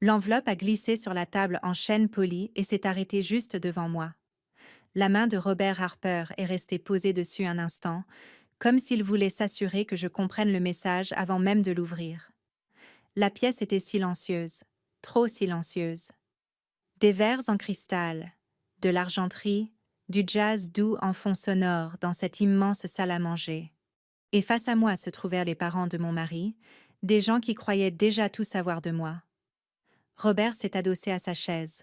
L'enveloppe a glissé sur la table en chêne poli et s'est arrêtée juste devant moi. La main de Robert Harper est restée posée dessus un instant, comme s'il voulait s'assurer que je comprenne le message avant même de l'ouvrir. La pièce était silencieuse, trop silencieuse. Des verres en cristal, de l'argenterie, du jazz doux en fond sonore dans cette immense salle à manger. Et face à moi se trouvèrent les parents de mon mari, des gens qui croyaient déjà tout savoir de moi. Robert s'est adossé à sa chaise.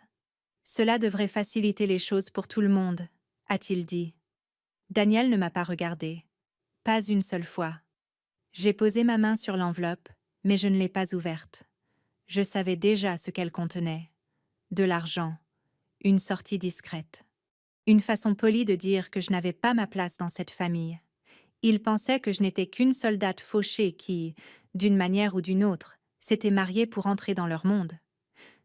Cela devrait faciliter les choses pour tout le monde, a-t-il dit. Daniel ne m'a pas regardé. Pas une seule fois. J'ai posé ma main sur l'enveloppe, mais je ne l'ai pas ouverte. Je savais déjà ce qu'elle contenait. De l'argent. Une sortie discrète. Une façon polie de dire que je n'avais pas ma place dans cette famille. Ils pensaient que je n'étais qu'une soldate fauchée qui, d'une manière ou d'une autre, s'était mariée pour entrer dans leur monde.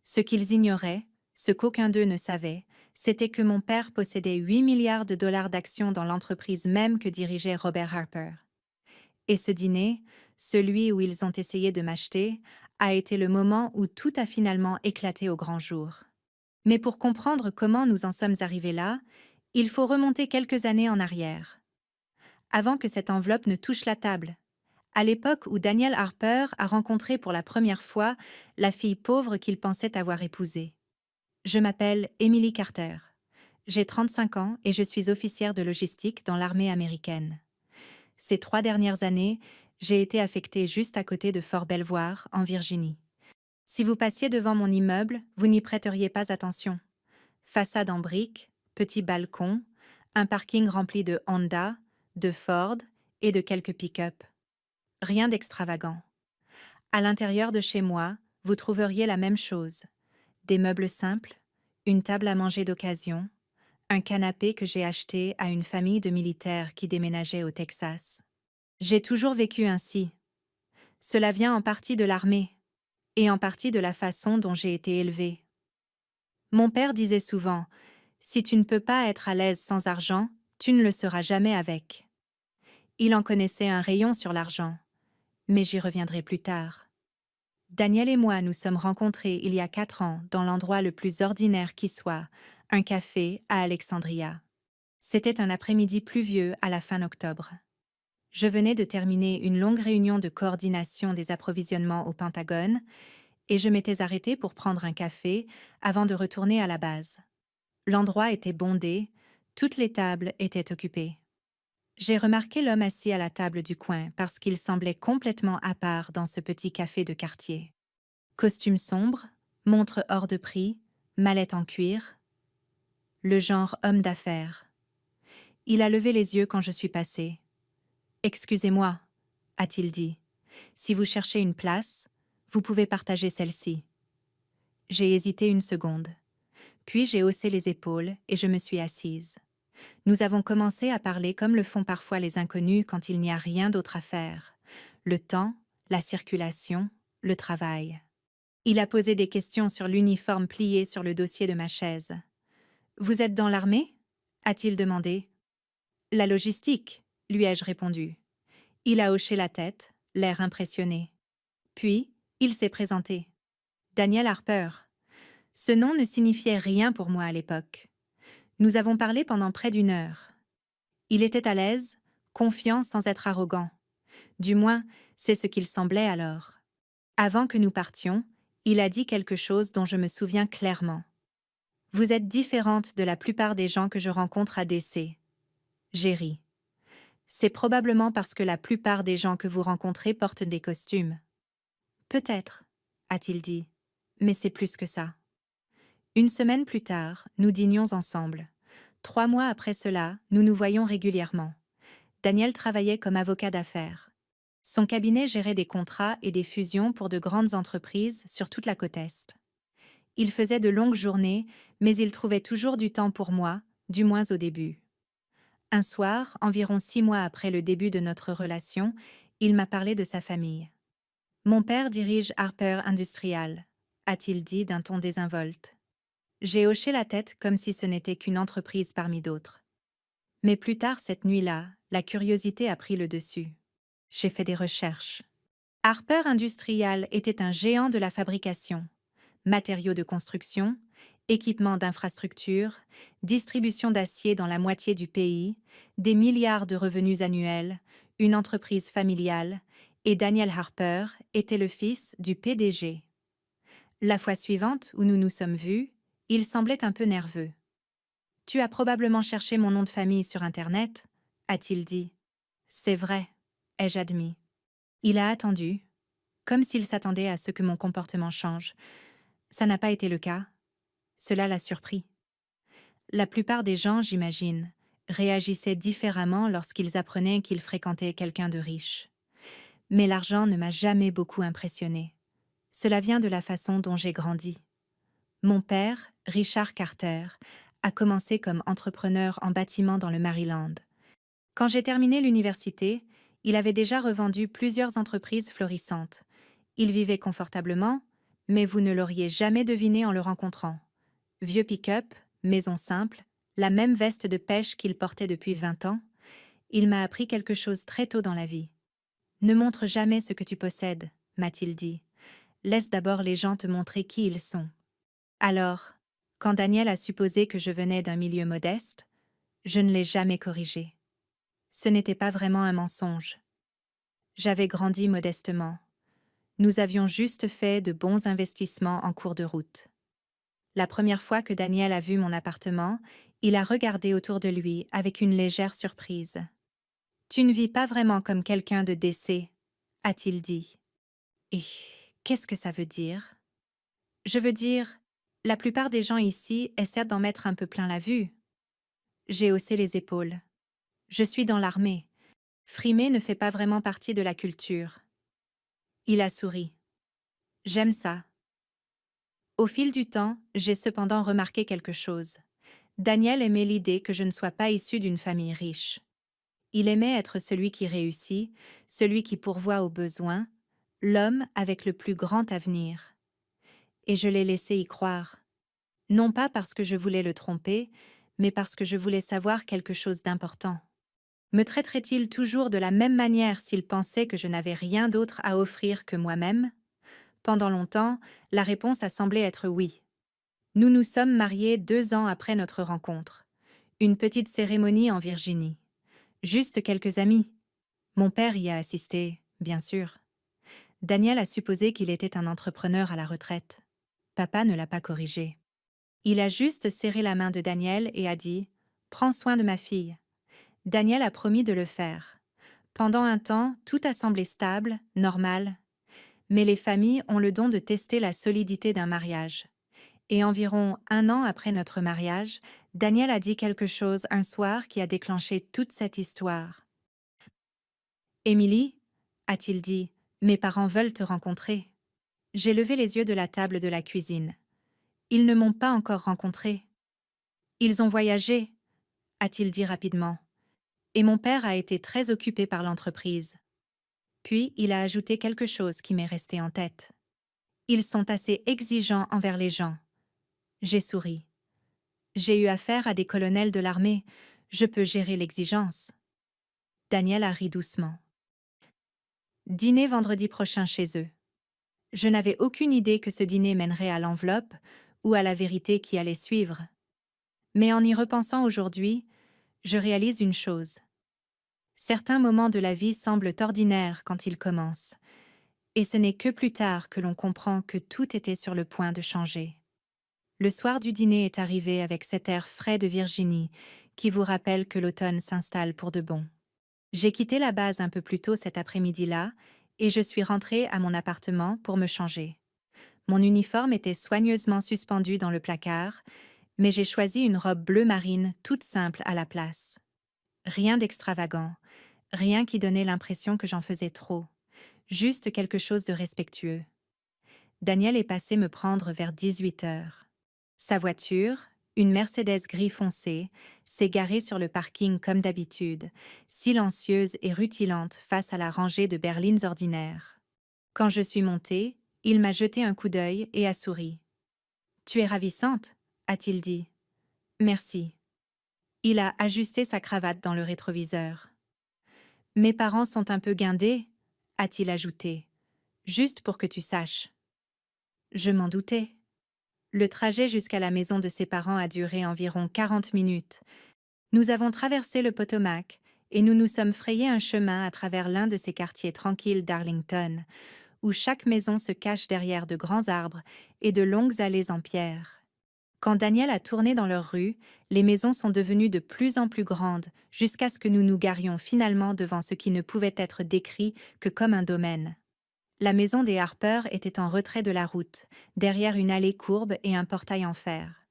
Ce qu'ils ignoraient, ce qu'aucun d'eux ne savait, c'était que mon père possédait 8 milliards de dollars d'actions dans l'entreprise même que dirigeait Robert Harper. Et ce dîner, celui où ils ont essayé de m'acheter, a été le moment où tout a finalement éclaté au grand jour. Mais pour comprendre comment nous en sommes arrivés là, il faut remonter quelques années en arrière. Avant que cette enveloppe ne touche la table, à l'époque où Daniel Harper a rencontré pour la première fois la fille pauvre qu'il pensait avoir épousée. Je m'appelle Emily Carter. J'ai 35 ans et je suis officière de logistique dans l'armée américaine. Ces 3 dernières années, j'ai été affectée juste à côté de Fort Belvoir, en Virginie. Si vous passiez devant mon immeuble, vous n'y prêteriez pas attention. Façade en briques, petit balcon, un parking rempli de Honda, de Ford et de quelques pick-up. Rien d'extravagant. À l'intérieur de chez moi, vous trouveriez la même chose. Des meubles simples, une table à manger d'occasion, un canapé que j'ai acheté à une famille de militaires qui déménageait au Texas. J'ai toujours vécu ainsi. Cela vient en partie de l'armée, et en partie de la façon dont j'ai été élevée. Mon père disait souvent, « Si tu ne peux pas être à l'aise sans argent, tu ne le seras jamais avec. » Il en connaissait un rayon sur l'argent, mais j'y reviendrai plus tard. Daniel et moi nous sommes rencontrés il y a 4 ans dans l'endroit le plus ordinaire qui soit, un café à Alexandria. C'était un après-midi pluvieux à la fin octobre. Je venais de terminer une longue réunion de coordination des approvisionnements au Pentagone et je m'étais arrêtée pour prendre un café avant de retourner à la base. L'endroit était bondé, toutes les tables étaient occupées. J'ai remarqué l'homme assis à la table du coin parce qu'il semblait complètement à part dans ce petit café de quartier. Costume sombre, montre hors de prix, mallette en cuir. Le genre homme d'affaires. Il a levé les yeux quand je suis passée. « Excusez-moi », a-t-il dit. « Si vous cherchez une place, vous pouvez partager celle-ci. » J'ai hésité une seconde. Puis j'ai haussé les épaules et je me suis assise. Nous avons commencé à parler comme le font parfois les inconnus quand il n'y a rien d'autre à faire. Le temps, la circulation, le travail. Il a posé des questions sur l'uniforme plié sur le dossier de ma chaise. « Vous êtes dans l'armée » a-t-il demandé. « La logistique » lui ai-je répondu. Il a hoché la tête, l'air impressionné. Puis, il s'est présenté. Daniel Harper. Ce nom ne signifiait rien pour moi à l'époque. Nous avons parlé pendant près d'1 heure. Il était à l'aise, confiant sans être arrogant. Du moins, c'est ce qu'il semblait alors. Avant que nous partions, il a dit quelque chose dont je me souviens clairement. « Vous êtes différente de la plupart des gens que je rencontre à DC. » J'ai ri. « C'est probablement parce que la plupart des gens que vous rencontrez portent des costumes. »« Peut-être, » a-t-il dit, « mais c'est plus que ça. » 1 semaine plus tard, nous dînions ensemble. 3 mois après cela, nous nous voyions régulièrement. Daniel travaillait comme avocat d'affaires. Son cabinet gérait des contrats et des fusions pour de grandes entreprises sur toute la côte Est. Il faisait de longues journées, mais il trouvait toujours du temps pour moi, du moins au début. Un soir, environ 6 mois après le début de notre relation, il m'a parlé de sa famille. « Mon père dirige Harper Industrial », a-t-il dit d'un ton désinvolte. J'ai hoché la tête comme si ce n'était qu'une entreprise parmi d'autres. Mais plus tard cette nuit-là, la curiosité a pris le dessus. J'ai fait des recherches. Harper Industrial était un géant de la fabrication. matériaux de construction, équipements d'infrastructure, distribution d'acier dans la moitié du pays, des milliards de revenus annuels, une entreprise familiale, et Daniel Harper était le fils du PDG. La fois suivante où nous nous sommes vus, il semblait un peu nerveux. « Tu as probablement cherché mon nom de famille sur Internet ?» a-t-il dit. « C'est vrai, ai-je admis. » Il a attendu, comme s'il s'attendait à ce que mon comportement change. Ça n'a pas été le cas. Cela l'a surpris. La plupart des gens, j'imagine, réagissaient différemment lorsqu'ils apprenaient qu'ils fréquentaient quelqu'un de riche. Mais l'argent ne m'a jamais beaucoup impressionné. Cela vient de la façon dont j'ai grandi. Mon père, Richard Carter, a commencé comme entrepreneur en bâtiment dans le Maryland. Quand j'ai terminé l'université, il avait déjà revendu plusieurs entreprises florissantes. Il vivait confortablement, mais vous ne l'auriez jamais deviné en le rencontrant. Vieux pick-up, maison simple, la même veste de pêche qu'il portait depuis 20 ans, il m'a appris quelque chose très tôt dans la vie. « Ne montre jamais ce que tu possèdes », m'a-t-il dit. « Laisse d'abord les gens te montrer qui ils sont. » Alors, quand Daniel a supposé que je venais d'un milieu modeste, je ne l'ai jamais corrigé. Ce n'était pas vraiment un mensonge. J'avais grandi modestement. Nous avions juste fait de bons investissements en cours de route. La première fois que Daniel a vu mon appartement, il a regardé autour de lui avec une légère surprise. « Tu ne vis pas vraiment comme quelqu'un de décès, » a-t-il dit. « Et qu'est-ce que ça veut dire ?» « Je veux dire, la plupart des gens ici essaient d'en mettre un peu plein la vue. » J'ai haussé les épaules. « Je suis dans l'armée. Frimer ne fait pas vraiment partie de la culture. » Il a souri. « J'aime ça. » Au fil du temps, j'ai cependant remarqué quelque chose. Daniel aimait l'idée que je ne sois pas issu d'une famille riche. Il aimait être celui qui réussit, celui qui pourvoit aux besoins, l'homme avec le plus grand avenir. Et je l'ai laissé y croire. Non pas parce que je voulais le tromper, mais parce que je voulais savoir quelque chose d'important. Me traiterait-il toujours de la même manière s'il pensait que je n'avais rien d'autre à offrir que moi-même? Pendant longtemps, la réponse a semblé être oui. Nous nous sommes mariés 2 ans après notre rencontre. Une petite cérémonie en Virginie. Juste quelques amis. Mon père y a assisté, bien sûr. Daniel a supposé qu'il était un entrepreneur à la retraite. Papa ne l'a pas corrigé. Il a juste serré la main de Daniel et a dit « Prends soin de ma fille ». Daniel a promis de le faire. Pendant un temps, tout a semblé stable, normal. Mais les familles ont le don de tester la solidité d'un mariage. Et environ 1 an après notre mariage, Daniel a dit quelque chose un soir qui a déclenché toute cette histoire. « Émilie, » a-t-il dit, « mes parents veulent te rencontrer. » J'ai levé les yeux de la table de la cuisine. Ils ne m'ont pas encore rencontrée. Ils ont voyagé, a-t-il dit rapidement. Et mon père a été très occupé par l'entreprise. Puis il a ajouté quelque chose qui m'est resté en tête. Ils sont assez exigeants envers les gens. J'ai souri. J'ai eu affaire à des colonels de l'armée. Je peux gérer l'exigence. Daniel a ri doucement. Dîner vendredi prochain chez eux. Je n'avais aucune idée que ce dîner mènerait à l'enveloppe ou à la vérité qui allait suivre. Mais en y repensant aujourd'hui, je réalise une chose. Certains moments de la vie semblent ordinaires quand ils commencent, et ce n'est que plus tard que l'on comprend que tout était sur le point de changer. Le soir du dîner est arrivé avec cet air frais de Virginie qui vous rappelle que l'automne s'installe pour de bon. J'ai quitté la base un peu plus tôt cet après-midi-là et je suis rentrée à mon appartement pour me changer. Mon uniforme était soigneusement suspendu dans le placard, mais j'ai choisi une robe bleu marine toute simple à la place. Rien d'extravagant, rien qui donnait l'impression que j'en faisais trop, juste quelque chose de respectueux. Daniel est passé me prendre vers 18 heures. Sa voiture, une Mercedes gris foncé, s'est garée sur le parking comme d'habitude, silencieuse et rutilante face à la rangée de berlines ordinaires. Quand je suis montée, il m'a jeté un coup d'œil et a souri. « Tu es ravissante », a-t-il dit. « Merci. » Il a ajusté sa cravate dans le rétroviseur. « Mes parents sont un peu guindés », a-t-il ajouté, « juste pour que tu saches. » Je m'en doutais. Le trajet jusqu'à la maison de ses parents a duré environ 40 minutes. Nous avons traversé le Potomac et nous nous sommes frayé un chemin à travers l'un de ces quartiers tranquilles d'Arlington, où chaque maison se cache derrière de grands arbres et de longues allées en pierre. Quand Daniel a tourné dans leur rue, les maisons sont devenues de plus en plus grandes jusqu'à ce que nous nous garions finalement devant ce qui ne pouvait être décrit que comme un domaine. La maison des Harper était en retrait de la route, derrière une allée courbe et un portail en fer.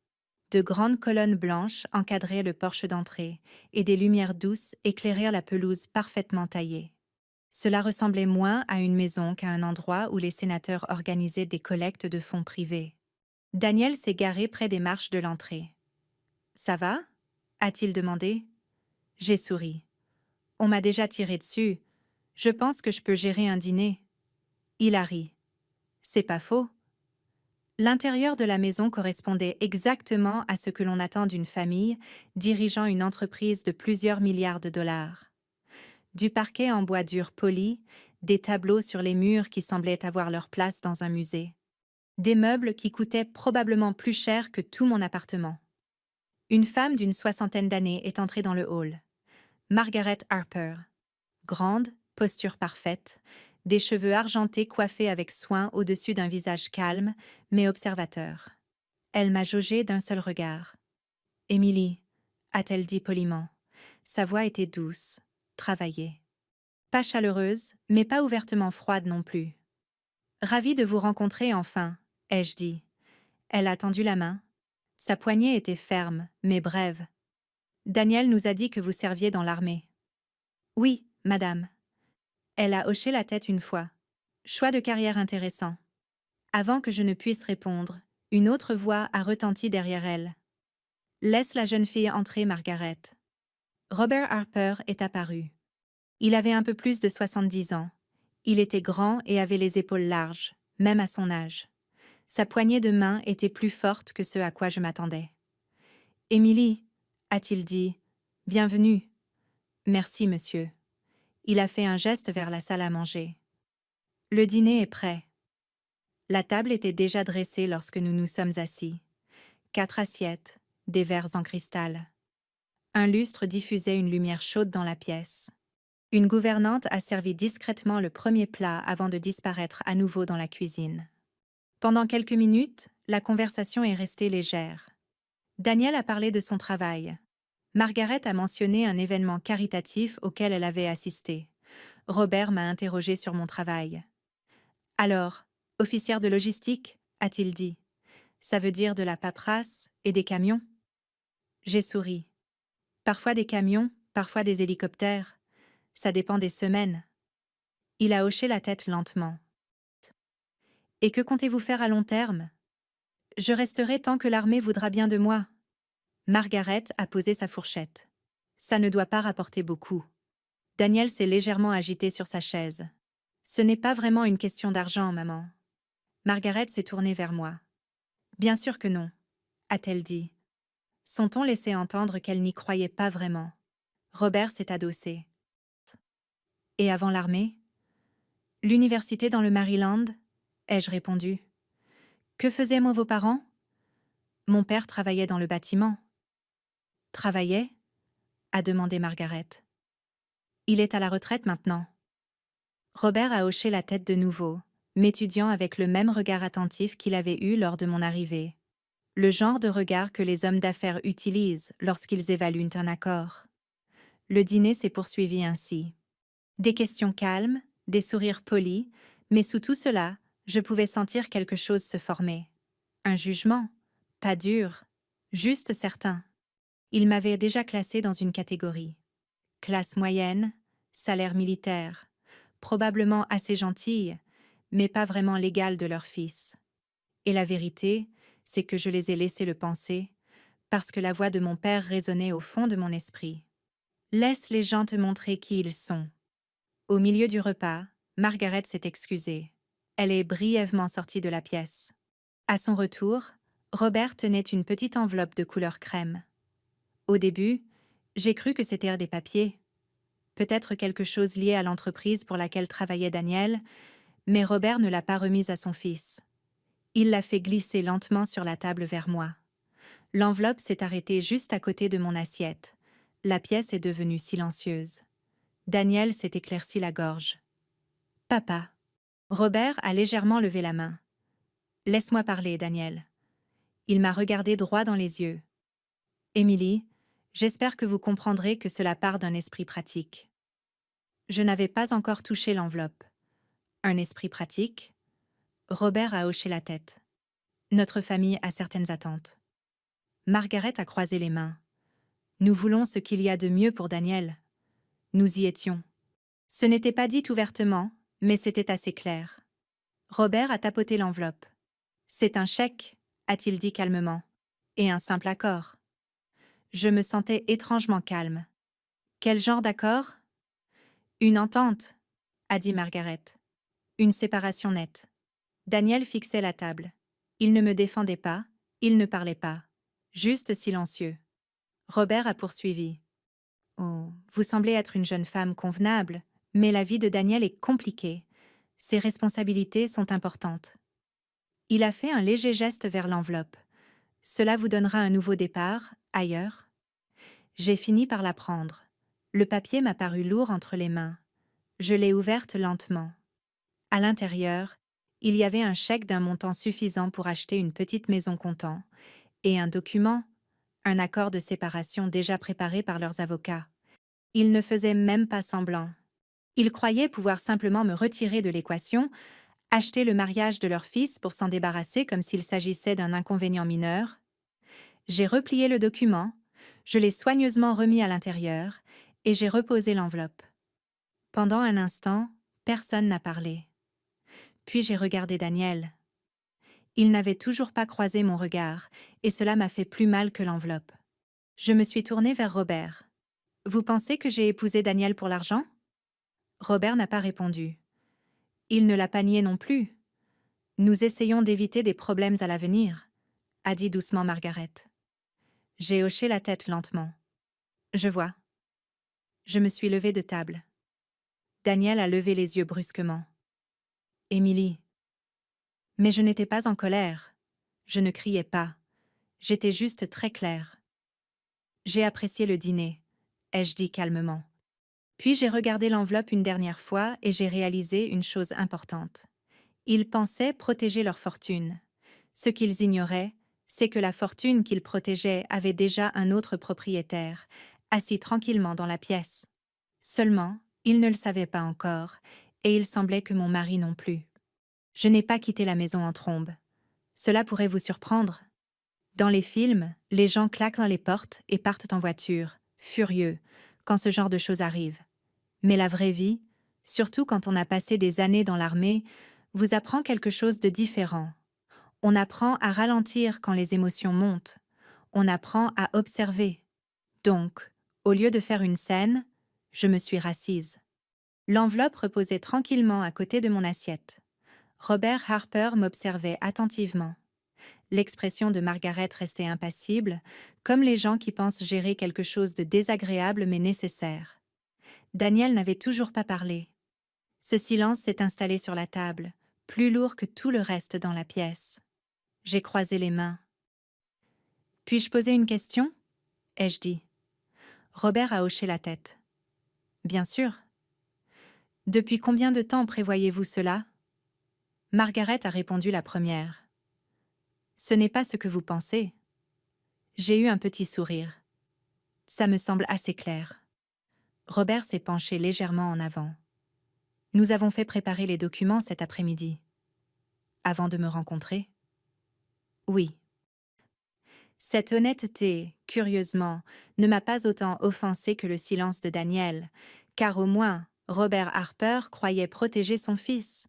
De grandes colonnes blanches encadraient le porche d'entrée, et des lumières douces éclairèrent la pelouse parfaitement taillée. Cela ressemblait moins à une maison qu'à un endroit où les sénateurs organisaient des collectes de fonds privés. Daniel s'est garé près des marches de l'entrée. « Ça va » a-t-il demandé. J'ai souri. « On m'a déjà tiré dessus. Je pense que je peux gérer un dîner. » Il a ri. « C'est pas faux. » L'intérieur de la maison correspondait exactement à ce que l'on attend d'une famille dirigeant une entreprise de plusieurs milliards de dollars. Du parquet en bois dur poli, des tableaux sur les murs qui semblaient avoir leur place dans un musée. Des meubles qui coûtaient probablement plus cher que tout mon appartement. Une femme d'une soixantaine d'années est entrée dans le hall. Margaret Harper. Grande, posture parfaite, des cheveux argentés coiffés avec soin au-dessus d'un visage calme, mais observateur. Elle m'a jaugé d'un seul regard. « Émilie » a-t-elle dit poliment. Sa voix était douce, travaillée. Pas chaleureuse, mais pas ouvertement froide non plus. « Ravie de vous rencontrer enfin, ai-je dit. Elle a tendu la main. Sa poignée était ferme, mais brève. « Daniel nous a dit que vous serviez dans l'armée. »« Oui, madame. » Elle a hoché la tête une fois. « Choix de carrière intéressant. » Avant que je ne puisse répondre, une autre voix a retenti derrière elle. « Laisse la jeune fille entrer, Margaret. » Robert Harper est apparu. Il avait un peu plus de 70 ans. Il était grand et avait les épaules larges, même à son âge. Sa poignée de main était plus forte que ce à quoi je m'attendais. « Émilie, » a-t-il dit, « bienvenue. »« Merci, monsieur. » Il a fait un geste vers la salle à manger. « Le dîner est prêt. » La table était déjà dressée lorsque nous nous sommes assis. 4 assiettes, des verres en cristal. Un lustre diffusait une lumière chaude dans la pièce. Une gouvernante a servi discrètement le premier plat avant de disparaître à nouveau dans la cuisine. Pendant quelques minutes, la conversation est restée légère. Daniel a parlé de son travail. Margaret a mentionné un événement caritatif auquel elle avait assisté. Robert m'a interrogé sur mon travail. « Alors, officière de logistique ?» a-t-il dit. « Ça veut dire de la paperasse et des camions ?» J'ai souri. « Parfois des camions, parfois des hélicoptères. Ça dépend des semaines. » Il a hoché la tête lentement. « Et que comptez-vous faire à long terme ? » « Je resterai tant que l'armée voudra bien de moi. » Margaret a posé sa fourchette. « Ça ne doit pas rapporter beaucoup. » Daniel s'est légèrement agité sur sa chaise. « Ce n'est pas vraiment une question d'argent, maman. » Margaret s'est tournée vers moi. « Bien sûr que non, » a-t-elle dit. Son ton laissait entendre qu'elle n'y croyait pas vraiment. Robert s'est adossé. « Et avant l'armée ? » « L'université dans le Maryland, » ai-je répondu. « Que faisaient vos parents ? » « Mon père travaillait dans le bâtiment. »« Travaillait ?» a demandé Margaret. « Il est à la retraite maintenant. » Robert a hoché la tête de nouveau, m'étudiant avec le même regard attentif qu'il avait eu lors de mon arrivée. Le genre de regard que les hommes d'affaires utilisent lorsqu'ils évaluent un accord. Le dîner s'est poursuivi ainsi. Des questions calmes, des sourires polis, mais sous tout cela, je pouvais sentir quelque chose se former. Un jugement, pas dur, juste certain. Il m'avait déjà classé dans une catégorie. Classe moyenne, salaire militaire, probablement assez gentille, mais pas vraiment l'égale de leur fils. Et la vérité, c'est que je les ai laissés le penser, parce que la voix de mon père résonnait au fond de mon esprit. Laisse les gens te montrer qui ils sont. Au milieu du repas, Margaret s'est excusée. Elle est brièvement sortie de la pièce. À son retour, Robert tenait une petite enveloppe de couleur crème. Au début, j'ai cru que c'était des papiers. Peut-être quelque chose lié à l'entreprise pour laquelle travaillait Daniel, mais Robert ne l'a pas remise à son fils. Il l'a fait glisser lentement sur la table vers moi. L'enveloppe s'est arrêtée juste à côté de mon assiette. La pièce est devenue silencieuse. Daniel s'est éclairci la gorge. Papa. Robert a légèrement levé la main. Laisse-moi parler, Daniel. Il m'a regardé droit dans les yeux. Émilie, j'espère que vous comprendrez que cela part d'un esprit pratique. Je n'avais pas encore touché l'enveloppe. Un esprit pratique? Robert a hoché la tête. Notre famille a certaines attentes. Margaret a croisé les mains. Nous voulons ce qu'il y a de mieux pour Daniel. Nous y étions. Ce n'était pas dit ouvertement, mais c'était assez clair. Robert a tapoté l'enveloppe. C'est un chèque, a-t-il dit calmement. Et un simple accord. Je me sentais étrangement calme. Quel genre d'accord? Une entente, a dit Margaret. Une séparation nette. Daniel fixait la table. Il ne me défendait pas, il ne parlait pas. Juste silencieux. Robert a poursuivi. Oh, vous semblez être une jeune femme convenable, mais la vie de Daniel est compliquée. Ses responsabilités sont importantes. Il a fait un léger geste vers l'enveloppe. Cela vous donnera un nouveau départ, ailleurs. J'ai fini par la prendre. Le papier m'a paru lourd entre les mains. Je l'ai ouverte lentement. À l'intérieur, il y avait un chèque d'un montant suffisant pour acheter une petite maison comptant, et un document, un accord de séparation déjà préparé par leurs avocats. Ils ne faisaient même pas semblant. Ils croyaient pouvoir simplement me retirer de l'équation, acheter le mariage de leur fils pour s'en débarrasser comme s'il s'agissait d'un inconvénient mineur. J'ai replié le document, je l'ai soigneusement remis à l'intérieur, et j'ai reposé l'enveloppe. Pendant un instant, personne n'a parlé. Puis j'ai regardé Daniel. Il n'avait toujours pas croisé mon regard, et cela m'a fait plus mal que l'enveloppe. Je me suis tournée vers Robert. « Vous pensez que j'ai épousé Daniel pour l'argent ?» Robert n'a pas répondu. Il ne l'a pas nié non plus. « Nous essayons d'éviter des problèmes à l'avenir, » a dit doucement Margaret. J'ai hoché la tête lentement. « Je vois. » Je me suis levée de table. Daniel a levé les yeux brusquement. « Émilie. » Mais je n'étais pas en colère. Je ne criais pas. J'étais juste très claire. J'ai apprécié le dîner, ai-je dit calmement. Puis j'ai regardé l'enveloppe une dernière fois et j'ai réalisé une chose importante. Ils pensaient protéger leur fortune. Ce qu'ils ignoraient, c'est que la fortune qu'ils protégeaient avait déjà un autre propriétaire, assis tranquillement dans la pièce. Seulement, ils ne le savaient pas encore, et il semblait que mon mari non plus. Je n'ai pas quitté la maison en trombe. Cela pourrait vous surprendre. Dans les films, les gens claquent dans les portes et partent en voiture, furieux, quand ce genre de choses arrive. Mais la vraie vie, surtout quand on a passé des années dans l'armée, vous apprend quelque chose de différent. On apprend à ralentir quand les émotions montent. On apprend à observer. Donc, au lieu de faire une scène, je me suis rassise. L'enveloppe reposait tranquillement à côté de mon assiette. Robert Harper m'observait attentivement. L'expression de Margaret restait impassible, comme les gens qui pensent gérer quelque chose de désagréable mais nécessaire. Daniel n'avait toujours pas parlé. Ce silence s'est installé sur la table, plus lourd que tout le reste dans la pièce. J'ai croisé les mains. « Puis-je poser une question ?» ai-je dit. Robert a hoché la tête. « Bien sûr. » « Depuis combien de temps prévoyez-vous cela ?» Margaret a répondu la première. « Ce n'est pas ce que vous pensez. » J'ai eu un petit sourire. « Ça me semble assez clair. » Robert s'est penché légèrement en avant. « Nous avons fait préparer les documents cet après-midi. » Avant de me rencontrer ? Oui. Cette honnêteté, curieusement, ne m'a pas autant offensée que le silence de Daniel, car au moins, Robert Harper croyait protéger son fils.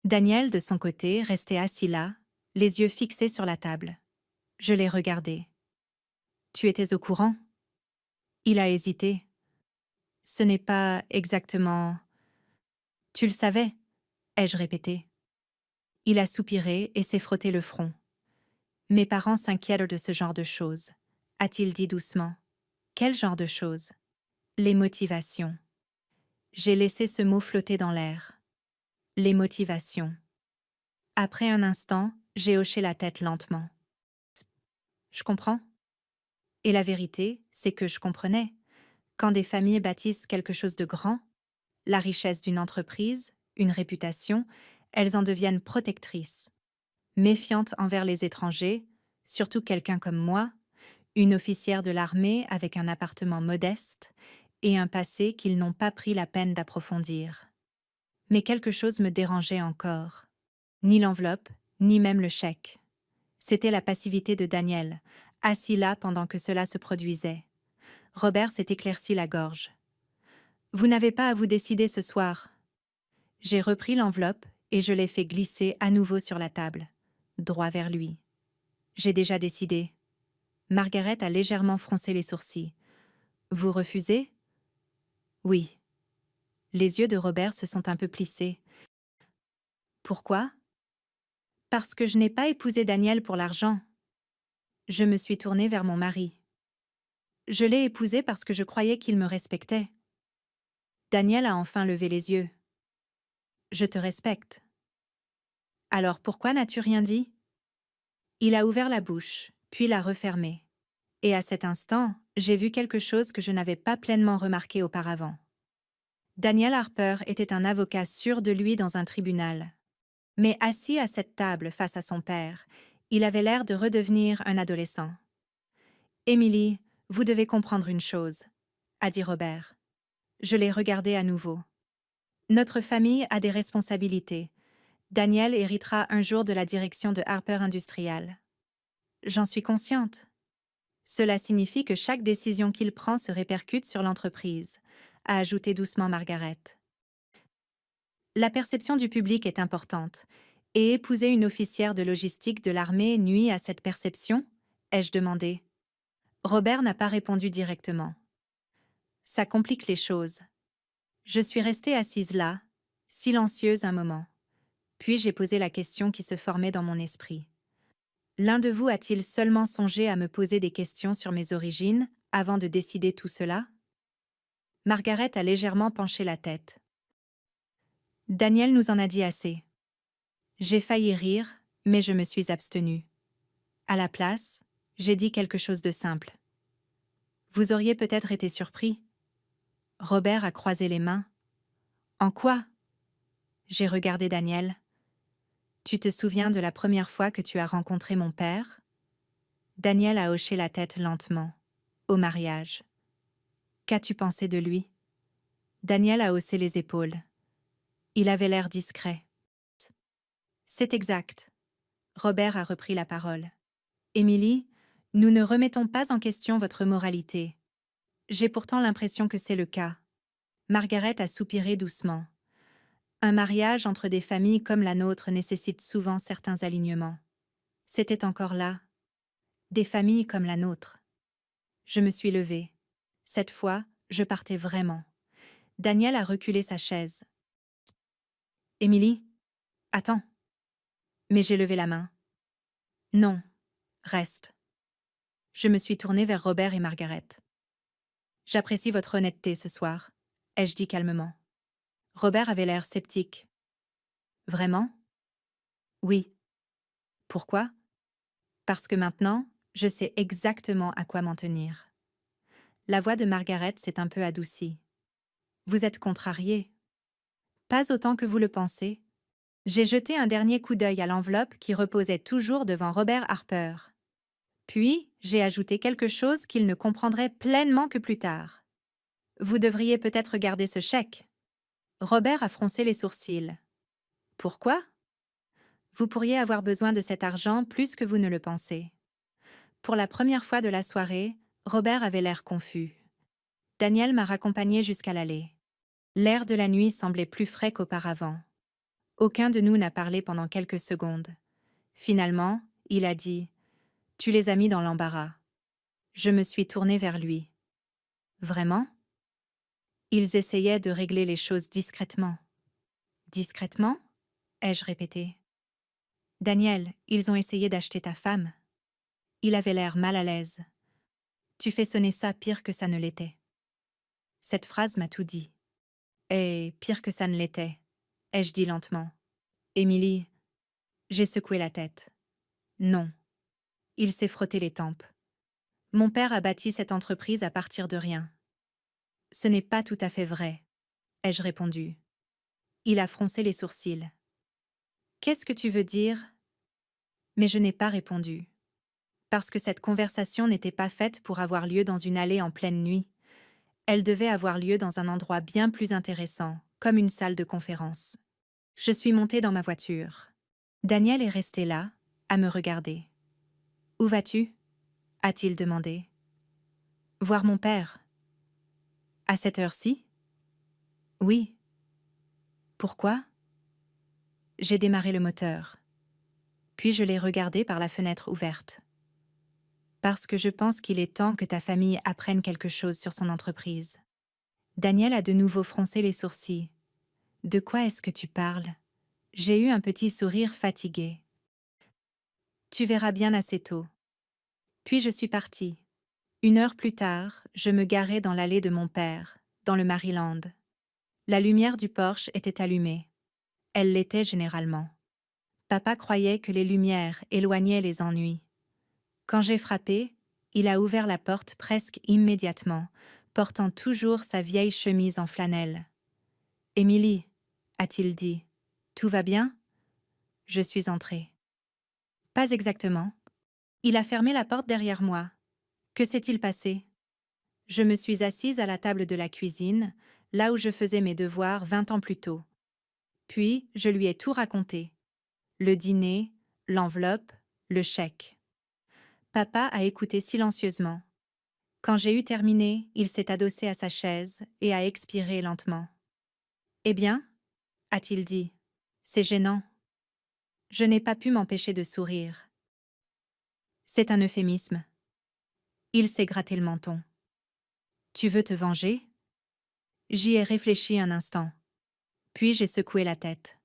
Daniel, de son côté, restait assis là, les yeux fixés sur la table. Je l'ai regardé. « Tu étais au courant ?» Il a hésité. « Ce n'est pas exactement... » « Tu le savais ?» ai-je répété. Il a soupiré et s'est frotté le front. « Mes parents s'inquiètent de ce genre de choses, » a-t-il dit doucement. « Quel genre de choses ?»« Les motivations. » J'ai laissé ce mot flotter dans l'air. « Les motivations. » Après un instant, J'ai hoché la tête lentement. Je comprends. Et la vérité, c'est que je comprenais. Quand des familles bâtissent quelque chose de grand, la richesse d'une entreprise, une réputation, elles en deviennent protectrices, méfiantes envers les étrangers, surtout quelqu'un comme moi, une officière de l'armée avec un appartement modeste et un passé qu'ils n'ont pas pris la peine d'approfondir. Mais quelque chose me dérangeait encore. Ni l'enveloppe, ni même le chèque. C'était la passivité de Daniel, assis là pendant que cela se produisait. Robert s'est éclairci la gorge. Vous n'avez pas à vous décider ce soir. J'ai repris l'enveloppe et je l'ai fait glisser à nouveau sur la table, droit vers lui. J'ai déjà décidé. Margaret a légèrement froncé les sourcils. Vous refusez? Oui. Les yeux de Robert se sont un peu plissés. Pourquoi? Parce que je n'ai pas épousé Daniel pour l'argent. Je me suis tournée vers mon mari. Je l'ai épousé parce que je croyais qu'il me respectait. Daniel a enfin levé les yeux. Je te respecte. Alors pourquoi n'as-tu rien dit? Il a ouvert la bouche, puis l'a refermée. Et à cet instant, j'ai vu quelque chose que je n'avais pas pleinement remarqué auparavant. Daniel Harper était un avocat sûr de lui dans un tribunal. Mais assis à cette table face à son père, il avait l'air de redevenir un adolescent. Émilie, vous devez comprendre une chose, a dit Robert. Je l'ai regardé à nouveau. Notre famille a des responsabilités. Daniel héritera un jour de la direction de Harper Industrial. J'en suis consciente. Cela signifie que chaque décision qu'il prend se répercute sur l'entreprise, a ajouté doucement Margaret. La perception du public est importante, et épouser une officière de logistique de l'armée nuit à cette perception? Ai-je demandé. Robert n'a pas répondu directement. Ça complique les choses. Je suis restée assise là, silencieuse un moment. Puis j'ai posé la question qui se formait dans mon esprit. L'un de vous a-t-il seulement songé à me poser des questions sur mes origines avant de décider tout cela? Margaret a légèrement penché la tête. Daniel nous en a dit assez. J'ai failli rire, mais je me suis abstenue. À la place, j'ai dit quelque chose de simple. Vous auriez peut-être été surpris. Robert a croisé les mains. En quoi? J'ai regardé Daniel. Tu te souviens de la première fois que tu as rencontré mon père? Daniel a hoché la tête lentement. Au mariage. Qu'as-tu pensé de lui? Daniel a haussé les épaules. Il avait l'air discret. C'est exact. Robert a repris la parole. Émilie, nous ne remettons pas en question votre moralité. J'ai pourtant l'impression que c'est le cas. Margaret a soupiré doucement. Un mariage entre des familles comme la nôtre nécessite souvent certains alignements. C'était encore là. Des familles comme la nôtre. Je me suis levée. Cette fois, je partais vraiment. Daniel a reculé sa chaise. Émilie, attends. Mais j'ai levé la main. Non, reste. Je me suis tournée vers Robert et Margaret. J'apprécie votre honnêteté ce soir, ai-je dit calmement. Robert avait l'air sceptique. Vraiment? Oui. Pourquoi? Parce que maintenant, je sais exactement à quoi m'en tenir. La voix de Margaret s'est un peu adoucie. Vous êtes contrarié. Pas autant que vous le pensez. J'ai jeté un dernier coup d'œil à l'enveloppe qui reposait toujours devant Robert Harper. Puis, j'ai ajouté quelque chose qu'il ne comprendrait pleinement que plus tard. Vous devriez peut-être garder ce chèque. Robert a froncé les sourcils. Pourquoi? Vous pourriez avoir besoin de cet argent plus que vous ne le pensez. Pour la première fois de la soirée, Robert avait l'air confus. Daniel m'a raccompagné jusqu'à l'allée. L'air de la nuit semblait plus frais qu'auparavant. Aucun de nous n'a parlé pendant quelques secondes. Finalement, il a dit « Tu les as mis dans l'embarras ». Je me suis tournée vers lui. « Vraiment ?» Ils essayaient de régler les choses discrètement. « Discrètement ?» ai-je répété. « Daniel, ils ont essayé d'acheter ta femme. » Il avait l'air mal à l'aise. « Tu fais sonner ça pire que ça ne l'était. » Cette phrase m'a tout dit. « Et pire que ça ne l'était » ai-je dit lentement. « Émilie, j'ai secoué la tête. Non. Il s'est frotté les tempes. Mon père a bâti cette entreprise à partir de rien. Ce n'est pas tout à fait vrai, ai-je répondu. Il a froncé les sourcils. Qu'est-ce que tu veux dire? Mais je n'ai pas répondu. Parce que cette conversation n'était pas faite pour avoir lieu dans une allée en pleine nuit. Elle devait avoir lieu dans un endroit bien plus intéressant, comme une salle de conférence. Je suis montée dans ma voiture. Daniel est resté là, à me regarder. Où vas-tu? A-t-il demandé. Voir mon père. À cette heure-ci? Oui. Pourquoi? J'ai démarré le moteur. Puis je l'ai regardé par la fenêtre ouverte. Parce que je pense qu'il est temps que ta famille apprenne quelque chose sur son entreprise. Daniel a de nouveau froncé les sourcils. De quoi est-ce que tu parles? J'ai eu un petit sourire fatigué. Tu verras bien assez tôt. Puis je suis partie. 1 heure plus tard, je me garais dans l'allée de mon père, dans le Maryland. La lumière du Porsche était allumée. Elle l'était généralement. Papa croyait que les lumières éloignaient les ennuis. Quand j'ai frappé, il a ouvert la porte presque immédiatement, portant toujours sa vieille chemise en flanelle. « Émilie, » a-t-il dit, « tout va bien ?» Je suis entrée. Pas exactement. Il a fermé la porte derrière moi. Que s'est-il passé? Je me suis assise à la table de la cuisine, là où je faisais mes devoirs 20 ans plus tôt. Puis, je lui ai tout raconté. Le dîner, l'enveloppe, le chèque. Papa a écouté silencieusement. Quand j'ai eu terminé, il s'est adossé à sa chaise et a expiré lentement. « Eh bien ?» a-t-il dit. « C'est gênant. » Je n'ai pas pu m'empêcher de sourire. C'est un euphémisme. Il s'est gratté le menton. « Tu veux te venger ?» J'y ai réfléchi un instant. Puis j'ai secoué la tête.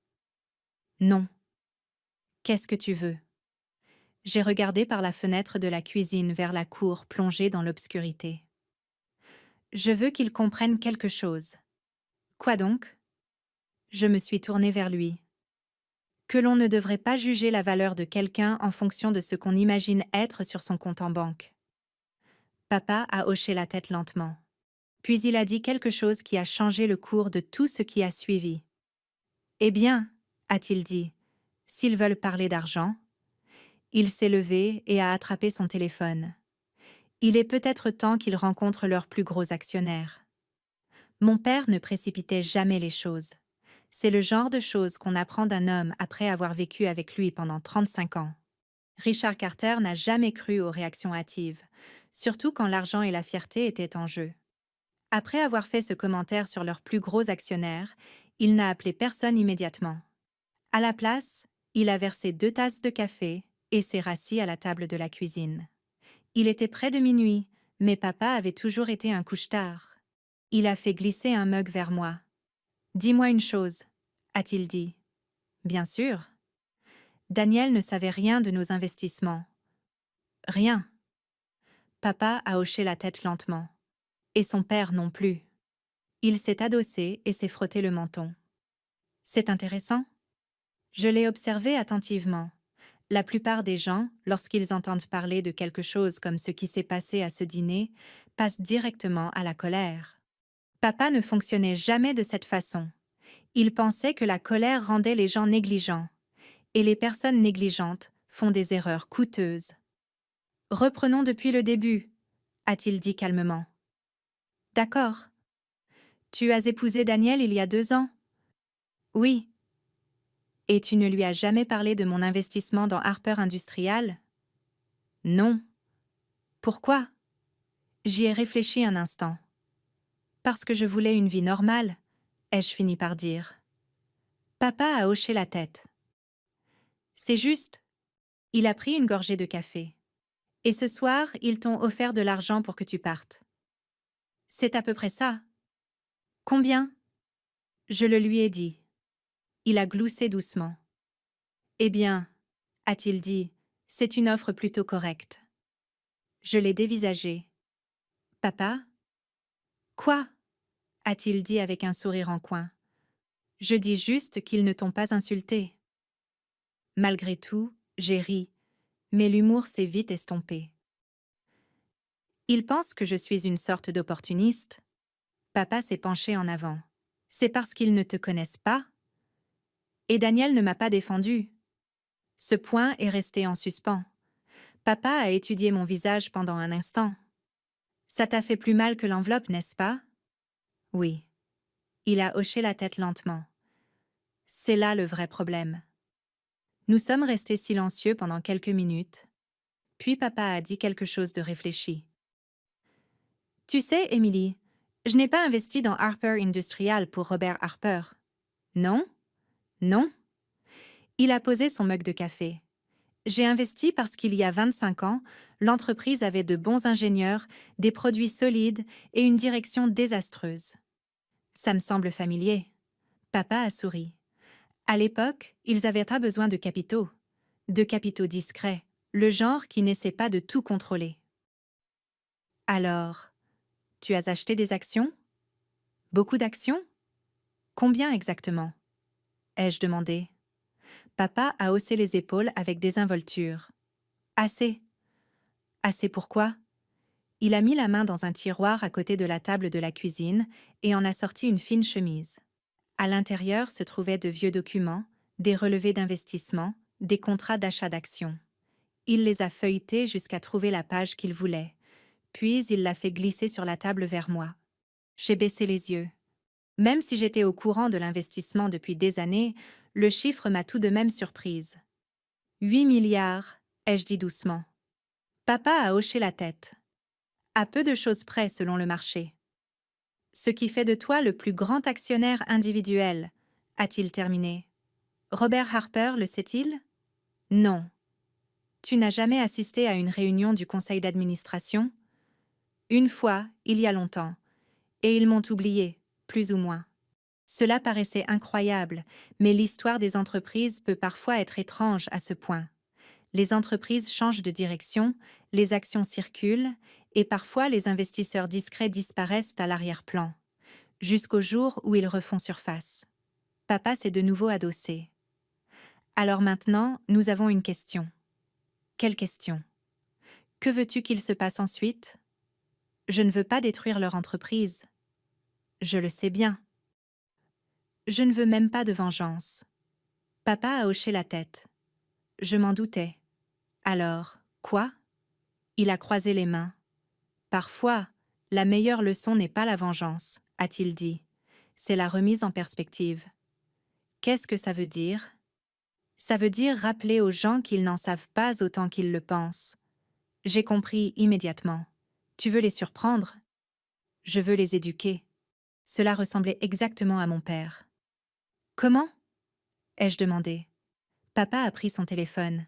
« Non. » « Qu'est-ce que tu veux ?» J'ai regardé par la fenêtre de la cuisine vers la cour plongée dans l'obscurité. « Je veux qu'il comprenne quelque chose. » « Quoi donc ?» Je me suis tournée vers lui. « Que l'on ne devrait pas juger la valeur de quelqu'un en fonction de ce qu'on imagine être sur son compte en banque. » Papa a hoché la tête lentement. Puis il a dit quelque chose qui a changé le cours de tout ce qui a suivi. « Eh bien, » a-t-il dit, « s'ils veulent parler d'argent. » Il s'est levé et a attrapé son téléphone. Il est peut-être temps qu'ils rencontrent leurs plus gros actionnaires. Mon père ne précipitait jamais les choses. C'est le genre de choses qu'on apprend d'un homme après avoir vécu avec lui pendant 35 ans. Richard Carter n'a jamais cru aux réactions hâtives, surtout quand l'argent et la fierté étaient en jeu. Après avoir fait ce commentaire sur leurs plus gros actionnaires, il n'a appelé personne immédiatement. À la place, il a versé 2 tasses de café et s'est rassis à la table de la cuisine. Il était près de minuit, mais papa avait toujours été un couche-tard. Il a fait glisser un mug vers moi. « Dis-moi une chose, » a-t-il dit. « Bien sûr. » Daniel ne savait rien de nos investissements. Rien. Papa a hoché la tête lentement. Et son père non plus. Il s'est adossé et s'est frotté le menton. C'est intéressant. Je l'ai observé attentivement. La plupart des gens, lorsqu'ils entendent parler de quelque chose comme ce qui s'est passé à ce dîner, passent directement à la colère. Papa ne fonctionnait jamais de cette façon. Il pensait que la colère rendait les gens négligents, et les personnes négligentes font des erreurs coûteuses. « Reprenons depuis le début, » a-t-il dit calmement. « D'accord. Tu as épousé Daniel il y a 2 ans? » « Oui. » « Et tu ne lui as jamais parlé de mon investissement dans Harper Industrial? » « Non. » « Pourquoi? » J'y ai réfléchi un instant. « Parce que je voulais une vie normale, » ai-je fini par dire. Papa a hoché la tête. « C'est juste. » Il a pris une gorgée de café. « Et ce soir, ils t'ont offert de l'argent pour que tu partes. » « C'est à peu près ça. »« Combien? » Je le lui ai dit. Il a gloussé doucement. « Eh bien, » a-t-il dit, « c'est une offre plutôt correcte. » Je l'ai dévisagé. « Papa? » « Quoi? » a-t-il dit avec un sourire en coin. « Je dis juste qu'ils ne t'ont pas insulté. » Malgré tout, j'ai ri, Mais l'humour s'est vite estompé. Ils pensent que je suis une sorte d'opportuniste. Papa s'est penché en avant. C'est parce qu'ils ne te connaissent pas. Et Daniel ne m'a pas défendu. Ce point est resté en suspens. Papa a étudié mon visage pendant un instant. Ça t'a fait plus mal que l'enveloppe, n'est-ce pas? Oui. Il a hoché la tête lentement. C'est là le vrai problème. Nous sommes restés silencieux pendant quelques minutes, puis papa a dit quelque chose de réfléchi. Tu sais, Emily, je n'ai pas investi dans Harper Industrial pour Robert Harper. Non? Non? Il a posé son mug de café. J'ai investi parce qu'il y a 25 ans, l'entreprise avait de bons ingénieurs, des produits solides et une direction désastreuse. Ça me semble familier. Papa a souri. À l'époque, ils n'avaient pas besoin de capitaux discrets, le genre qui n'essaie pas de tout contrôler. Alors, tu as acheté des actions? Beaucoup d'actions? Combien exactement? Ai-je demandé. Papa a haussé les épaules avec désinvolture. Assez. Assez pourquoi? Il a mis la main dans un tiroir à côté de la table de la cuisine et en a sorti une fine chemise. À l'intérieur se trouvaient de vieux documents, des relevés d'investissement, des contrats d'achat d'actions. Il les a feuilletés jusqu'à trouver la page qu'il voulait, puis il l'a fait glisser sur la table vers moi. J'ai baissé les yeux. Même si j'étais au courant de l'investissement depuis des années, le chiffre m'a tout de même surprise. 8 milliards, ai-je dit doucement. Papa a hoché la tête. À peu de choses près selon le marché. Ce qui fait de toi le plus grand actionnaire individuel, a-t-il terminé. Robert Harper le sait-il? Non. Tu n'as jamais assisté à une réunion du conseil d'administration? Une fois, il y a longtemps, et ils m'ont oublié, plus ou moins. Cela paraissait incroyable, mais l'histoire des entreprises peut parfois être étrange à ce point. Les entreprises changent de direction, les actions circulent, et parfois les investisseurs discrets disparaissent à l'arrière-plan, jusqu'au jour où ils refont surface. Papa s'est de nouveau adossé. Alors maintenant, nous avons une question. Quelle question? Que veux-tu qu'il se passe ensuite? Je ne veux pas détruire leur entreprise. Je le sais bien. Je ne veux même pas de vengeance. Papa a hoché la tête. Je m'en doutais. Alors, quoi? Il a croisé les mains. Parfois, la meilleure leçon n'est pas la vengeance, a-t-il dit. C'est la remise en perspective. Qu'est-ce que ça veut dire? Ça veut dire rappeler aux gens qu'ils n'en savent pas autant qu'ils le pensent. J'ai compris immédiatement. Tu veux les surprendre? Je veux les éduquer. Cela ressemblait exactement à mon père. Comment? Ai-je demandé. Papa a pris son téléphone.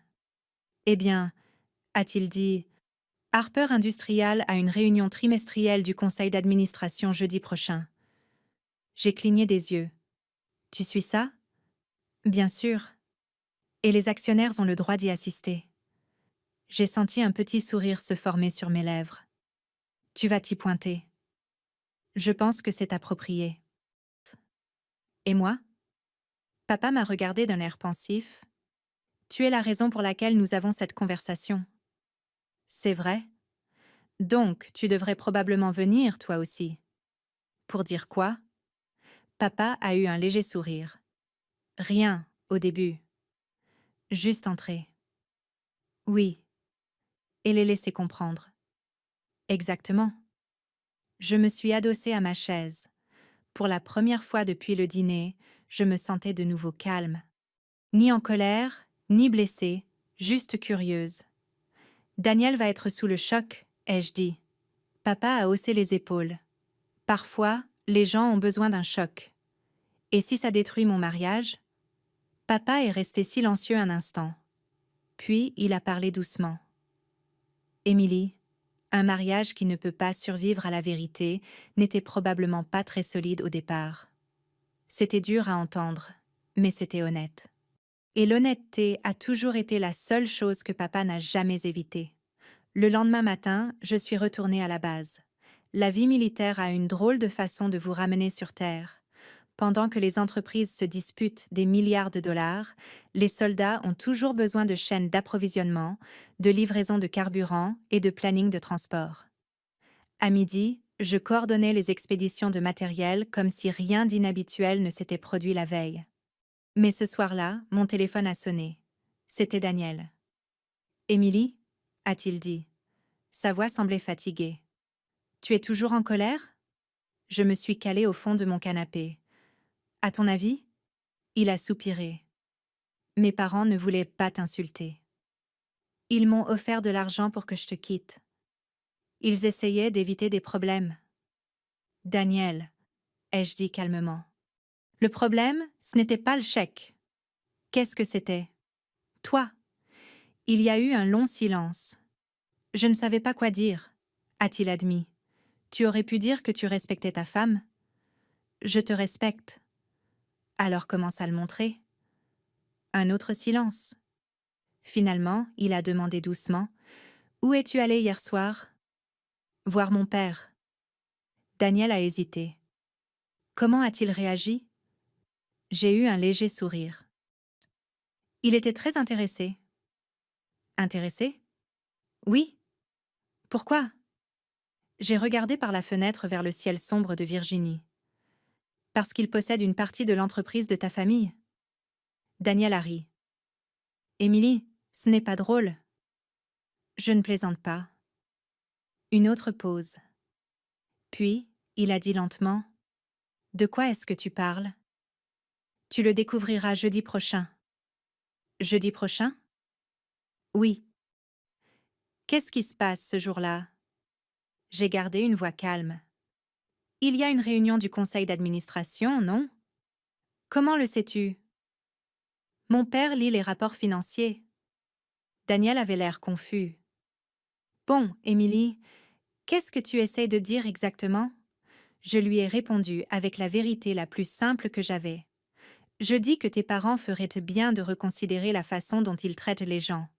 Eh bien, a-t-il dit, Harper Industrial a une réunion trimestrielle du conseil d'administration jeudi prochain. J'ai cligné des yeux. Tu suis ça? Bien sûr. Et les actionnaires ont le droit d'y assister. J'ai senti un petit sourire se former sur mes lèvres. Tu vas t'y pointer. Je pense que c'est approprié. Et moi? Papa m'a regardé d'un air pensif. Tu es la raison pour laquelle nous avons cette conversation. C'est vrai? Donc, tu devrais probablement venir, toi aussi. Pour dire quoi? Papa a eu un léger sourire. Rien, au début. Juste entrer. Oui. Et les laisser comprendre. Exactement. Je me suis adossée à ma chaise. Pour la première fois depuis le dîner, je me sentais de nouveau calme. Ni en colère, ni blessée, juste curieuse. Daniel va être sous le choc, ai-je dit. Papa a haussé les épaules. Parfois, les gens ont besoin d'un choc. Et si ça détruit mon mariage? Papa est resté silencieux un instant. Puis il a parlé doucement. Émilie, un mariage qui ne peut pas survivre à la vérité n'était probablement pas très solide au départ. C'était dur à entendre, mais c'était honnête. Et l'honnêteté a toujours été la seule chose que papa n'a jamais évitée. Le lendemain matin, je suis retournée à la base. La vie militaire a une drôle de façon de vous ramener sur terre. Pendant que les entreprises se disputent des milliards de dollars, les soldats ont toujours besoin de chaînes d'approvisionnement, de livraison de carburant et de planning de transport. À midi, je coordonnais les expéditions de matériel comme si rien d'inhabituel ne s'était produit la veille. Mais ce soir-là, mon téléphone a sonné. C'était Daniel. Émilie, a-t-il dit. Sa voix semblait fatiguée. Tu es toujours en colère? Je me suis calée au fond de mon canapé. À ton avis? Il a soupiré. Mes parents ne voulaient pas t'insulter. Ils m'ont offert de l'argent pour que je te quitte. Ils essayaient d'éviter des problèmes. Daniel, ai-je dit calmement. Le problème, ce n'était pas le chèque. Qu'est-ce que c'était? Toi. Il y a eu un long silence. Je ne savais pas quoi dire, a-t-il admis. Tu aurais pu dire que tu respectais ta femme. Je te respecte. Alors commence à le montrer. Un autre silence. Finalement, il a demandé doucement. Où es-tu allé hier soir? Voir mon père. Daniel a hésité. Comment a-t-il réagi? J'ai eu un léger sourire. Il était très intéressé. Intéressé? Oui. Pourquoi? J'ai regardé par la fenêtre vers le ciel sombre de Virginie. Parce qu'il possède une partie de l'entreprise de ta famille. Daniel a ri. Émilie, ce n'est pas drôle. Je ne plaisante pas. Une autre pause. Puis, il a dit lentement. De quoi est-ce que tu parles? Tu le découvriras jeudi prochain. Jeudi prochain? Oui. Qu'est-ce qui se passe ce jour-là? J'ai gardé une voix calme. Il y a une réunion du conseil d'administration, non? Comment le sais-tu? Mon père lit les rapports financiers. Daniel avait l'air confus. Bon, Émilie, qu'est-ce que tu essayes de dire exactement? Je lui ai répondu avec la vérité la plus simple que j'avais. Je dis que tes parents feraient bien de reconsidérer la façon dont ils traitent les gens.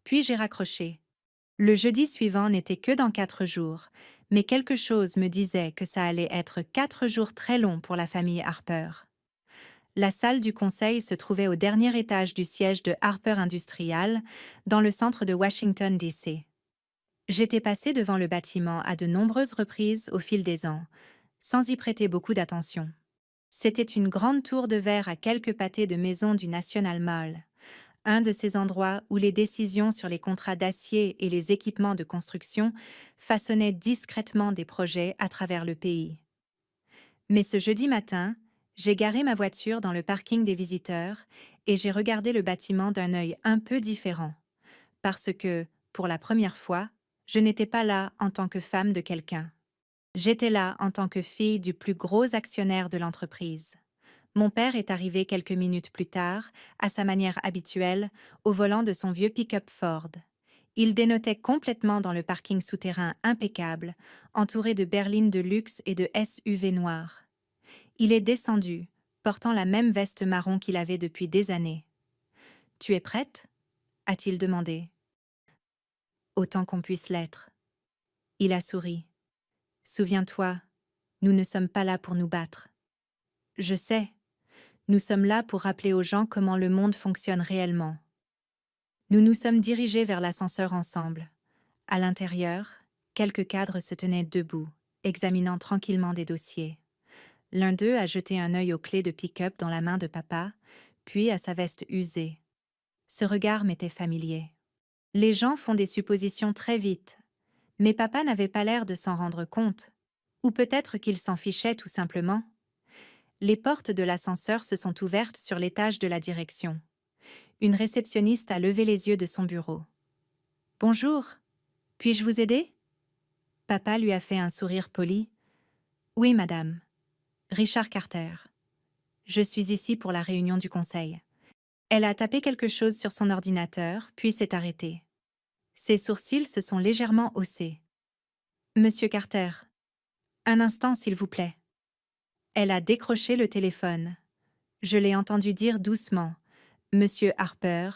Puis j'ai raccroché. Le jeudi suivant n'était que dans 4 jours, mais quelque chose me disait que ça allait être 4 jours très longs pour la famille Harper. La salle du conseil se trouvait au dernier étage du siège de Harper Industrial, dans le centre de Washington, D.C. J'étais passé devant le bâtiment à de nombreuses reprises au fil des ans, sans y prêter beaucoup d'attention. C'était une grande tour de verre à quelques pâtés de maisons du National Mall, un de ces endroits où les décisions sur les contrats d'acier et les équipements de construction façonnaient discrètement des projets à travers le pays. Mais ce jeudi matin, j'ai garé ma voiture dans le parking des visiteurs et j'ai regardé le bâtiment d'un œil un peu différent, parce que, pour la première fois, je n'étais pas là en tant que femme de quelqu'un. J'étais là en tant que fille du plus gros actionnaire de l'entreprise. Mon père est arrivé quelques minutes plus tard, à sa manière habituelle, au volant de son vieux pick-up Ford. Il dénotait complètement dans le parking souterrain impeccable, entouré de berlines de luxe et de SUV noirs. Il est descendu, portant la même veste marron qu'il avait depuis des années. « Tu es prête ?» a-t-il demandé. Autant qu'on puisse l'être. Il a souri. « Souviens-toi, nous ne sommes pas là pour nous battre. » Je sais. Nous sommes là pour rappeler aux gens comment le monde fonctionne réellement. Nous nous sommes dirigés vers l'ascenseur ensemble. À l'intérieur, quelques cadres se tenaient debout, examinant tranquillement des dossiers. L'un d'eux a jeté un œil aux clés de pick-up dans la main de papa, puis à sa veste usée. Ce regard m'était familier. Les gens font des suppositions très vite, mais papa n'avait pas l'air de s'en rendre compte. Ou peut-être qu'il s'en fichait tout simplement. Les portes de l'ascenseur se sont ouvertes sur l'étage de la direction. Une réceptionniste a levé les yeux de son bureau. « Bonjour, puis-je vous aider ?» Papa lui a fait un sourire poli. « Oui, madame. Richard Carter. Je suis ici pour la réunion du conseil. » Elle a tapé quelque chose sur son ordinateur, puis s'est arrêtée. Ses sourcils se sont légèrement haussés. « Monsieur Carter, un instant s'il vous plaît. » Elle a décroché le téléphone. Je l'ai entendu dire doucement. « Monsieur Harper,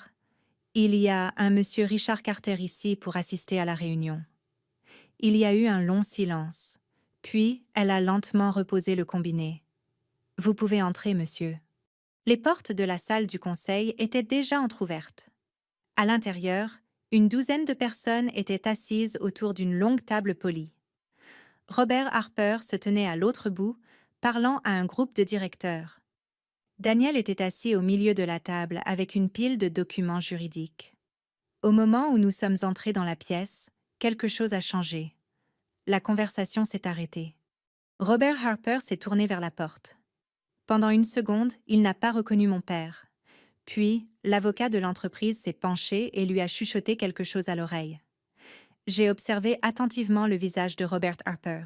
il y a un monsieur Richard Carter ici pour assister à la réunion. » Il y a eu un long silence. Puis, elle a lentement reposé le combiné. Vous pouvez entrer, monsieur. Les portes de la salle du conseil étaient déjà entr'ouvertes. À l'intérieur, une douzaine de personnes étaient assises autour d'une longue table polie. Robert Harper se tenait à l'autre bout, parlant à un groupe de directeurs. Daniel était assis au milieu de la table avec une pile de documents juridiques. Au moment où nous sommes entrés dans la pièce, quelque chose a changé. La conversation s'est arrêtée. Robert Harper s'est tourné vers la porte. Pendant une seconde, il n'a pas reconnu mon père. Puis, l'avocat de l'entreprise s'est penché et lui a chuchoté quelque chose à l'oreille. J'ai observé attentivement le visage de Robert Harper.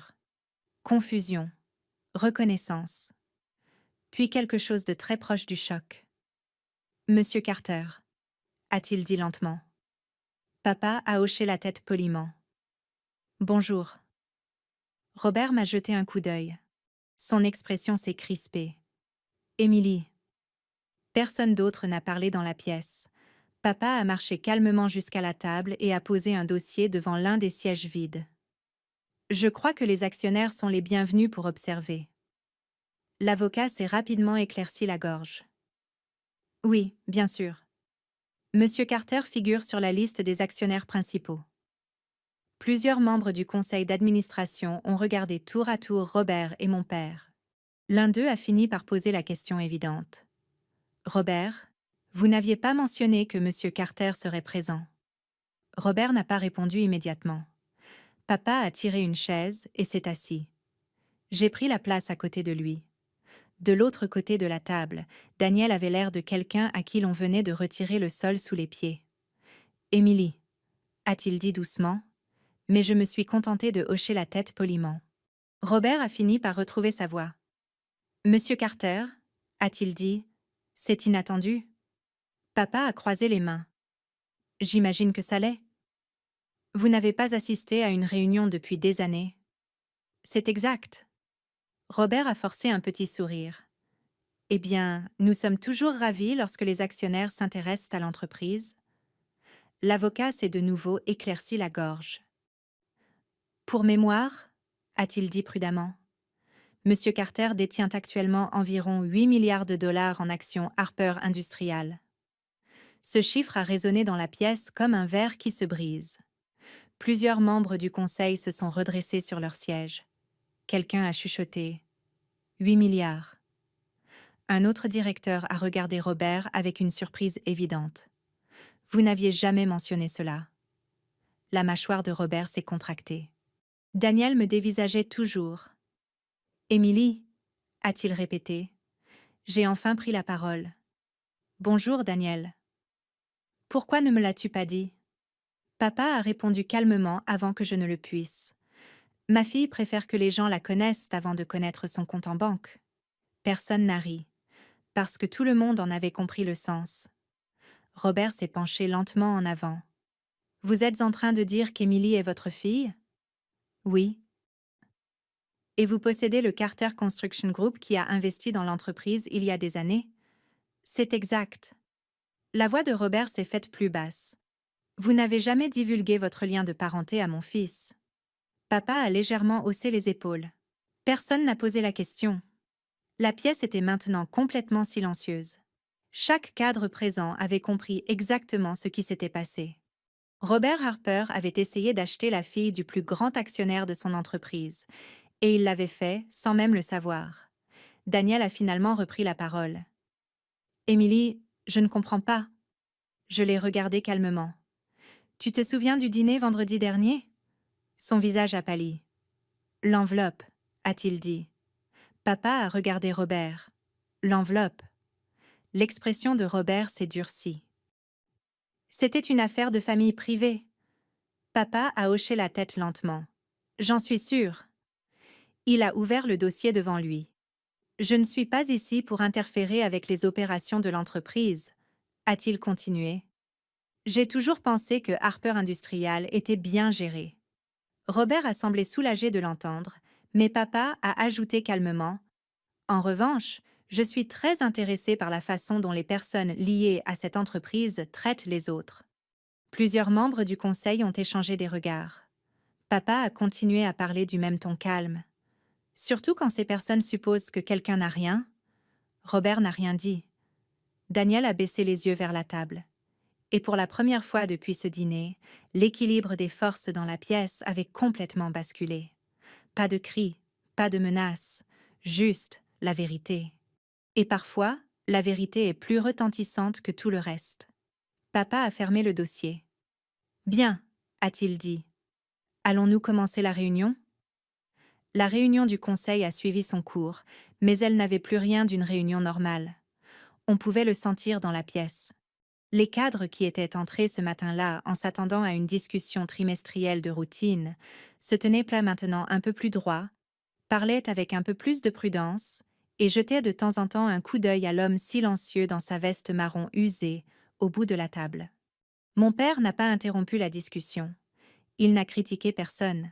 Confusion, reconnaissance, puis quelque chose de très proche du choc. Monsieur Carter, a-t-il dit lentement. Papa a hoché la tête poliment. Bonjour. Robert m'a jeté un coup d'œil. Son expression s'est crispée. Émilie. Personne d'autre n'a parlé dans la pièce. Papa a marché calmement jusqu'à la table et a posé un dossier devant l'un des sièges vides. Je crois que les actionnaires sont les bienvenus pour observer. L'avocat s'est rapidement éclairci la gorge. Oui, bien sûr. Monsieur Carter figure sur la liste des actionnaires principaux. Plusieurs membres du conseil d'administration ont regardé tour à tour Robert et mon père. L'un d'eux a fini par poser la question évidente. Robert, vous n'aviez pas mentionné que Monsieur Carter serait présent. Robert n'a pas répondu immédiatement. Papa a tiré une chaise et s'est assis. J'ai pris la place à côté de lui. De l'autre côté de la table, Daniel avait l'air de quelqu'un à qui l'on venait de retirer le sol sous les pieds. Émilie, a-t-il dit doucement, mais je me suis contenté de hocher la tête poliment. Robert a fini par retrouver sa voix. Monsieur Carter, a-t-il dit, c'est inattendu. Papa a croisé les mains. J'imagine que ça l'est. Vous n'avez pas assisté à une réunion depuis des années. C'est exact. Robert a forcé un petit sourire. Eh bien, nous sommes toujours ravis lorsque les actionnaires s'intéressent à l'entreprise. L'avocat s'est de nouveau éclairci la gorge. Pour mémoire, a-t-il dit prudemment, Monsieur Carter détient actuellement environ 8 milliards de dollars en actions Harper Industrial. Ce chiffre a résonné dans la pièce comme un verre qui se brise. Plusieurs membres du conseil se sont redressés sur leur siège. Quelqu'un a chuchoté « 8 milliards ». Un autre directeur a regardé Robert avec une surprise évidente. « Vous n'aviez jamais mentionné cela ». La mâchoire de Robert s'est contractée. Daniel me dévisageait toujours. « Émilie » a-t-il répété. J'ai enfin pris la parole. « Bonjour, Daniel. »« Pourquoi ne me l'as-tu pas dit ?» Papa a répondu calmement avant que je ne le puisse. « Ma fille préfère que les gens la connaissent avant de connaître son compte en banque. » Personne n'a ri, parce que tout le monde en avait compris le sens. Robert s'est penché lentement en avant. « Vous êtes en train de dire qu'Émilie est votre fille ?»« Oui. »« Et vous possédez le Carter Construction Group qui a investi dans l'entreprise il y a des années ?»« C'est exact. » La voix de Robert s'est faite plus basse. « Vous n'avez jamais divulgué votre lien de parenté à mon fils. » Papa a légèrement haussé les épaules. Personne n'a posé la question. La pièce était maintenant complètement silencieuse. Chaque cadre présent avait compris exactement ce qui s'était passé. Robert Harper avait essayé d'acheter la fille du plus grand actionnaire de son entreprise, et il l'avait fait sans même le savoir. Daniel a finalement repris la parole. « Émilie, je ne comprends pas. » Je l'ai regardée calmement. « Tu te souviens du dîner vendredi dernier ?» Son visage a pâli. « L'enveloppe, » a-t-il dit. Papa a regardé Robert. « L'enveloppe. » L'expression de Robert s'est durcie. « C'était une affaire de famille privée. » Papa a hoché la tête lentement. « J'en suis sûre. » Il a ouvert le dossier devant lui. « Je ne suis pas ici pour interférer avec les opérations de l'entreprise, » a-t-il continué. « J'ai toujours pensé que Harper Industrial était bien géré. » Robert a semblé soulagé de l'entendre, mais papa a ajouté calmement « En revanche, je suis très intéressé par la façon dont les personnes liées à cette entreprise traitent les autres. » Plusieurs membres du conseil ont échangé des regards. Papa a continué à parler du même ton calme. « Surtout quand ces personnes supposent que quelqu'un n'a rien, Robert n'a rien dit. Daniel a baissé les yeux vers la table. Et pour la première fois depuis ce dîner, l'équilibre des forces dans la pièce avait complètement basculé. Pas de cris, pas de menaces, juste la vérité. Et parfois, la vérité est plus retentissante que tout le reste. Papa a fermé le dossier. Bien, a-t-il dit. Allons-nous commencer la réunion? La réunion du conseil a suivi son cours, mais elle n'avait plus rien d'une réunion normale. On pouvait le sentir dans la pièce. Les cadres qui étaient entrés ce matin-là en s'attendant à une discussion trimestrielle de routine se tenaient là maintenant un peu plus droit, parlaient avec un peu plus de prudence et jetaient de temps en temps un coup d'œil à l'homme silencieux dans sa veste marron usée au bout de la table. Mon père n'a pas interrompu la discussion. Il n'a critiqué personne.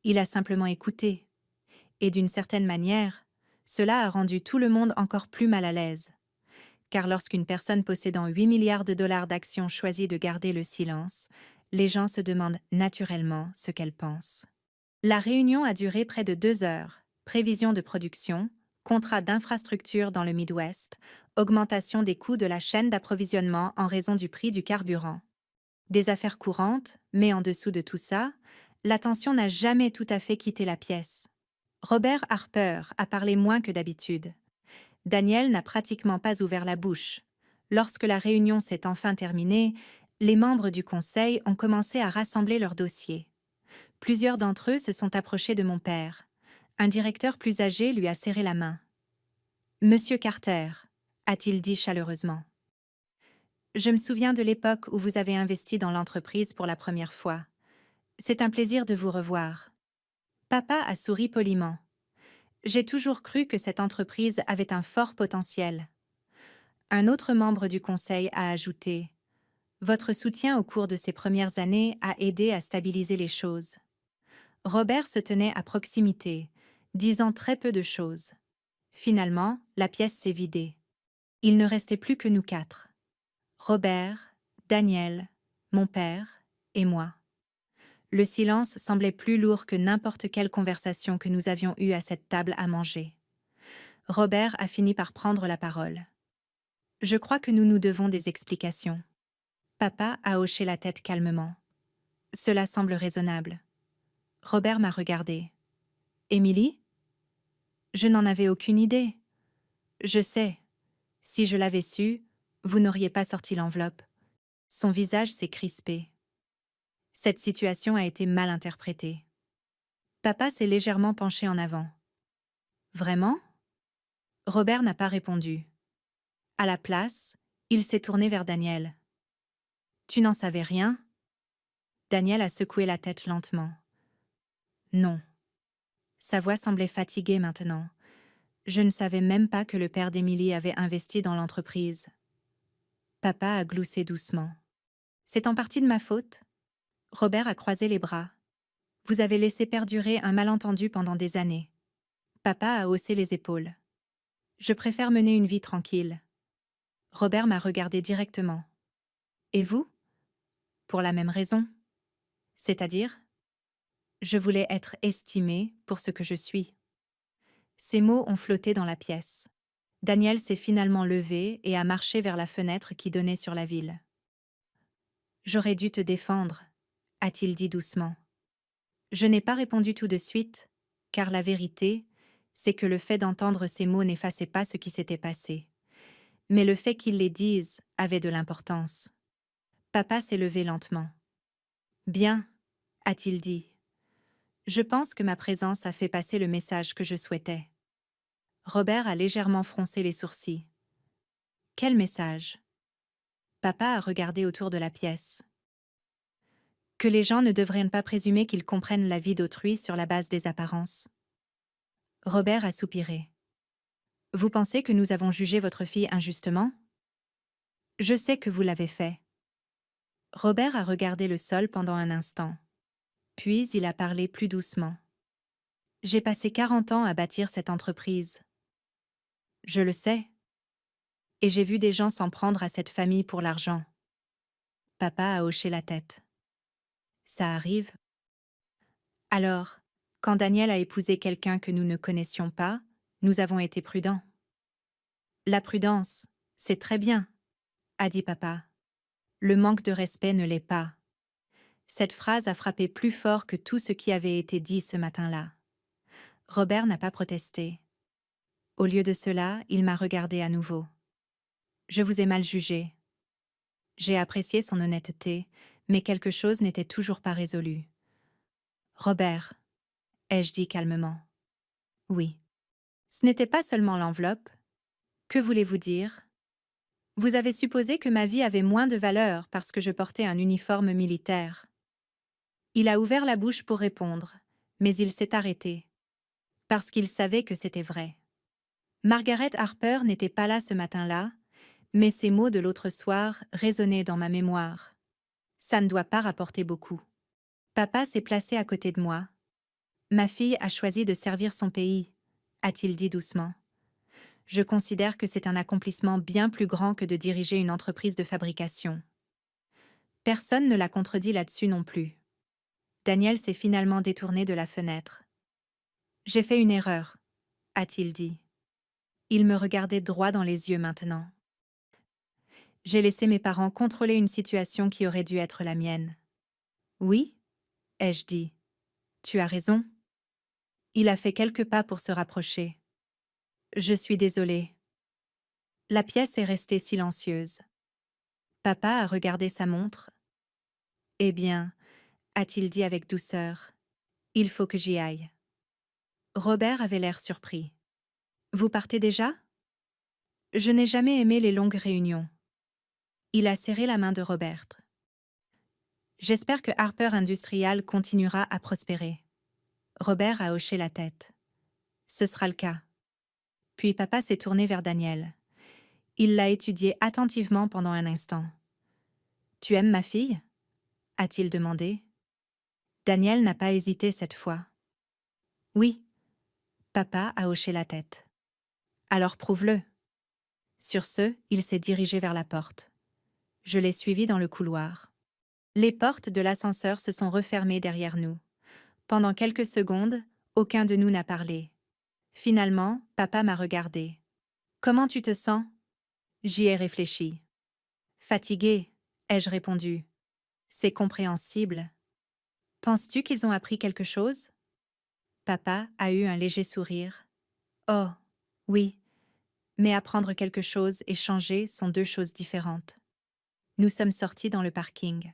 Il a simplement écouté. Et d'une certaine manière, cela a rendu tout le monde encore plus mal à l'aise. Car lorsqu'une personne possédant 8 milliards de dollars d'actions choisit de garder le silence, les gens se demandent naturellement ce qu'elle pense. La réunion a duré près de 2 heures. Prévision de production, contrat d'infrastructure dans le Midwest, augmentation des coûts de la chaîne d'approvisionnement en raison du prix du carburant. Des affaires courantes, mais en dessous de tout ça, l'attention n'a jamais tout à fait quitté la pièce. Robert Harper a parlé moins que d'habitude. Daniel n'a pratiquement pas ouvert la bouche. Lorsque la réunion s'est enfin terminée, les membres du conseil ont commencé à rassembler leurs dossiers. Plusieurs d'entre eux se sont approchés de mon père. Un directeur plus âgé lui a serré la main. Monsieur Carter, a-t-il dit chaleureusement. Je me souviens de l'époque où vous avez investi dans l'entreprise pour la première fois. C'est un plaisir de vous revoir. Papa a souri poliment. J'ai toujours cru que cette entreprise avait un fort potentiel. Un autre membre du conseil a ajouté « Votre soutien au cours de ces premières années a aidé à stabiliser les choses. » Robert se tenait à proximité, disant très peu de choses. Finalement, la pièce s'est vidée. Il ne restait plus que nous 4. Robert, Daniel, mon père et moi. Le silence semblait plus lourd que n'importe quelle conversation que nous avions eue à cette table à manger. Robert a fini par prendre la parole. Je crois que nous nous devons des explications. Papa a hoché la tête calmement. Cela semble raisonnable. Robert m'a regardé. Émilie? Je n'en avais aucune idée. Je sais. Si je l'avais su, vous n'auriez pas sorti l'enveloppe. Son visage s'est crispé. Cette situation a été mal interprétée. Papa s'est légèrement penché en avant. Vraiment? Robert n'a pas répondu. À la place, il s'est tourné vers Daniel. Tu n'en savais rien? Daniel a secoué la tête lentement. Non. Sa voix semblait fatiguée maintenant. Je ne savais même pas que le père d'Émilie avait investi dans l'entreprise. Papa a gloussé doucement. C'est en partie de ma faute. Robert a croisé les bras. Vous avez laissé perdurer un malentendu pendant des années. Papa a haussé les épaules. Je préfère mener une vie tranquille. Robert m'a regardé directement. Et vous? Pour la même raison. C'est-à-dire? Je voulais être estimée pour ce que je suis. Ces mots ont flotté dans la pièce. Daniel s'est finalement levé et a marché vers la fenêtre qui donnait sur la ville. J'aurais dû te défendre, a-t-il dit doucement. Je n'ai pas répondu tout de suite, car la vérité, c'est que le fait d'entendre ces mots n'effaçait pas ce qui s'était passé. Mais le fait qu'ils les disent avait de l'importance. Papa s'est levé lentement. Bien, a-t-il dit. Je pense que ma présence a fait passer le message que je souhaitais. Robert a légèrement froncé les sourcils. Quel message? Papa a regardé autour de la pièce. Que les gens ne devraient pas présumer qu'ils comprennent la vie d'autrui sur la base des apparences. Robert a soupiré. Vous pensez que nous avons jugé votre fille injustement? Je sais que vous l'avez fait. Robert a regardé le sol pendant un instant. Puis il a parlé plus doucement. J'ai passé 40 ans à bâtir cette entreprise. Je le sais. Et j'ai vu des gens s'en prendre à cette famille pour l'argent. Papa a hoché la tête. Ça arrive. Alors, quand Daniel a épousé quelqu'un que nous ne connaissions pas, nous avons été prudents. La prudence, c'est très bien, a dit papa. Le manque de respect ne l'est pas. Cette phrase a frappé plus fort que tout ce qui avait été dit ce matin-là. Robert n'a pas protesté. Au lieu de cela, il m'a regardé à nouveau. Je vous ai mal jugé. J'ai apprécié son honnêteté, mais quelque chose n'était toujours pas résolu. Robert, ai-je dit calmement. Oui. Ce n'était pas seulement l'enveloppe. Que voulez-vous dire? Vous avez supposé que ma vie avait moins de valeur parce que je portais un uniforme militaire. Il a ouvert la bouche pour répondre, mais il s'est arrêté, parce qu'il savait que c'était vrai. Margaret Harper n'était pas là ce matin-là, mais ces mots de l'autre soir résonnaient dans ma mémoire. Ça ne doit pas rapporter beaucoup. Papa s'est placé à côté de moi. Ma fille a choisi de servir son pays, a-t-il dit doucement. Je considère que c'est un accomplissement bien plus grand que de diriger une entreprise de fabrication. Personne ne l'a contredit là-dessus non plus. Daniel s'est finalement détourné de la fenêtre. J'ai fait une erreur, a-t-il dit. Il me regardait droit dans les yeux maintenant. J'ai laissé mes parents contrôler une situation qui aurait dû être la mienne. Oui, ai-je dit. Tu as raison. Il a fait quelques pas pour se rapprocher. Je suis désolée. La pièce est restée silencieuse. Papa a regardé sa montre. Eh bien, a-t-il dit avec douceur, il faut que j'y aille. Robert avait l'air surpris. Vous partez déjà? Je n'ai jamais aimé les longues réunions. Il a serré la main de Robert. J'espère que Harper Industrial continuera à prospérer. Robert a hoché la tête. Ce sera le cas. Puis papa s'est tourné vers Daniel. Il l'a étudié attentivement pendant un instant. Tu aimes ma fille? A-t-il demandé. Daniel n'a pas hésité cette fois. Oui. Papa a hoché la tête. Alors prouve-le. Sur ce, il s'est dirigé vers la porte. Je l'ai suivi dans le couloir. Les portes de l'ascenseur se sont refermées derrière nous. Pendant quelques secondes, aucun de nous n'a parlé. Finalement, papa m'a regardé. Comment tu te sens? J'y ai réfléchi. Fatigué, ai-je répondu. C'est compréhensible. Penses-tu qu'ils ont appris quelque chose? Papa a eu un léger sourire. Oh, oui, mais apprendre quelque chose et changer sont deux choses différentes. Nous sommes sortis dans le parking.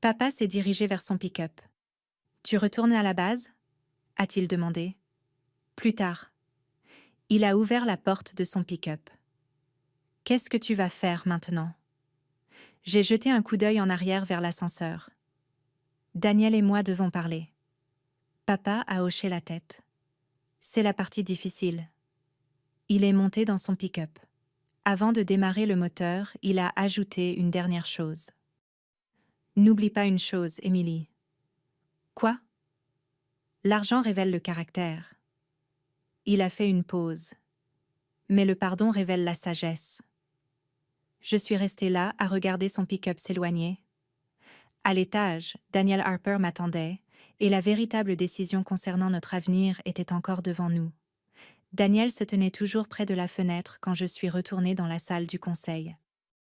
Papa s'est dirigé vers son pick-up. Tu retournes à la base? A-t-il demandé. Plus tard. Il a ouvert la porte de son pick-up. Qu'est-ce que tu vas faire maintenant? J'ai jeté un coup d'œil en arrière vers l'ascenseur. Daniel et moi devons parler. Papa a hoché la tête. C'est la partie difficile. Il est monté dans son pick-up. Avant de démarrer le moteur, il a ajouté une dernière chose. N'oublie pas une chose, Émilie. Quoi? L'argent révèle le caractère. Il a fait une pause. Mais le pardon révèle la sagesse. Je suis restée là à regarder son pick-up s'éloigner. À l'étage, Daniel Harper m'attendait, et la véritable décision concernant notre avenir était encore devant nous. Daniel se tenait toujours près de la fenêtre quand je suis retournée dans la salle du conseil.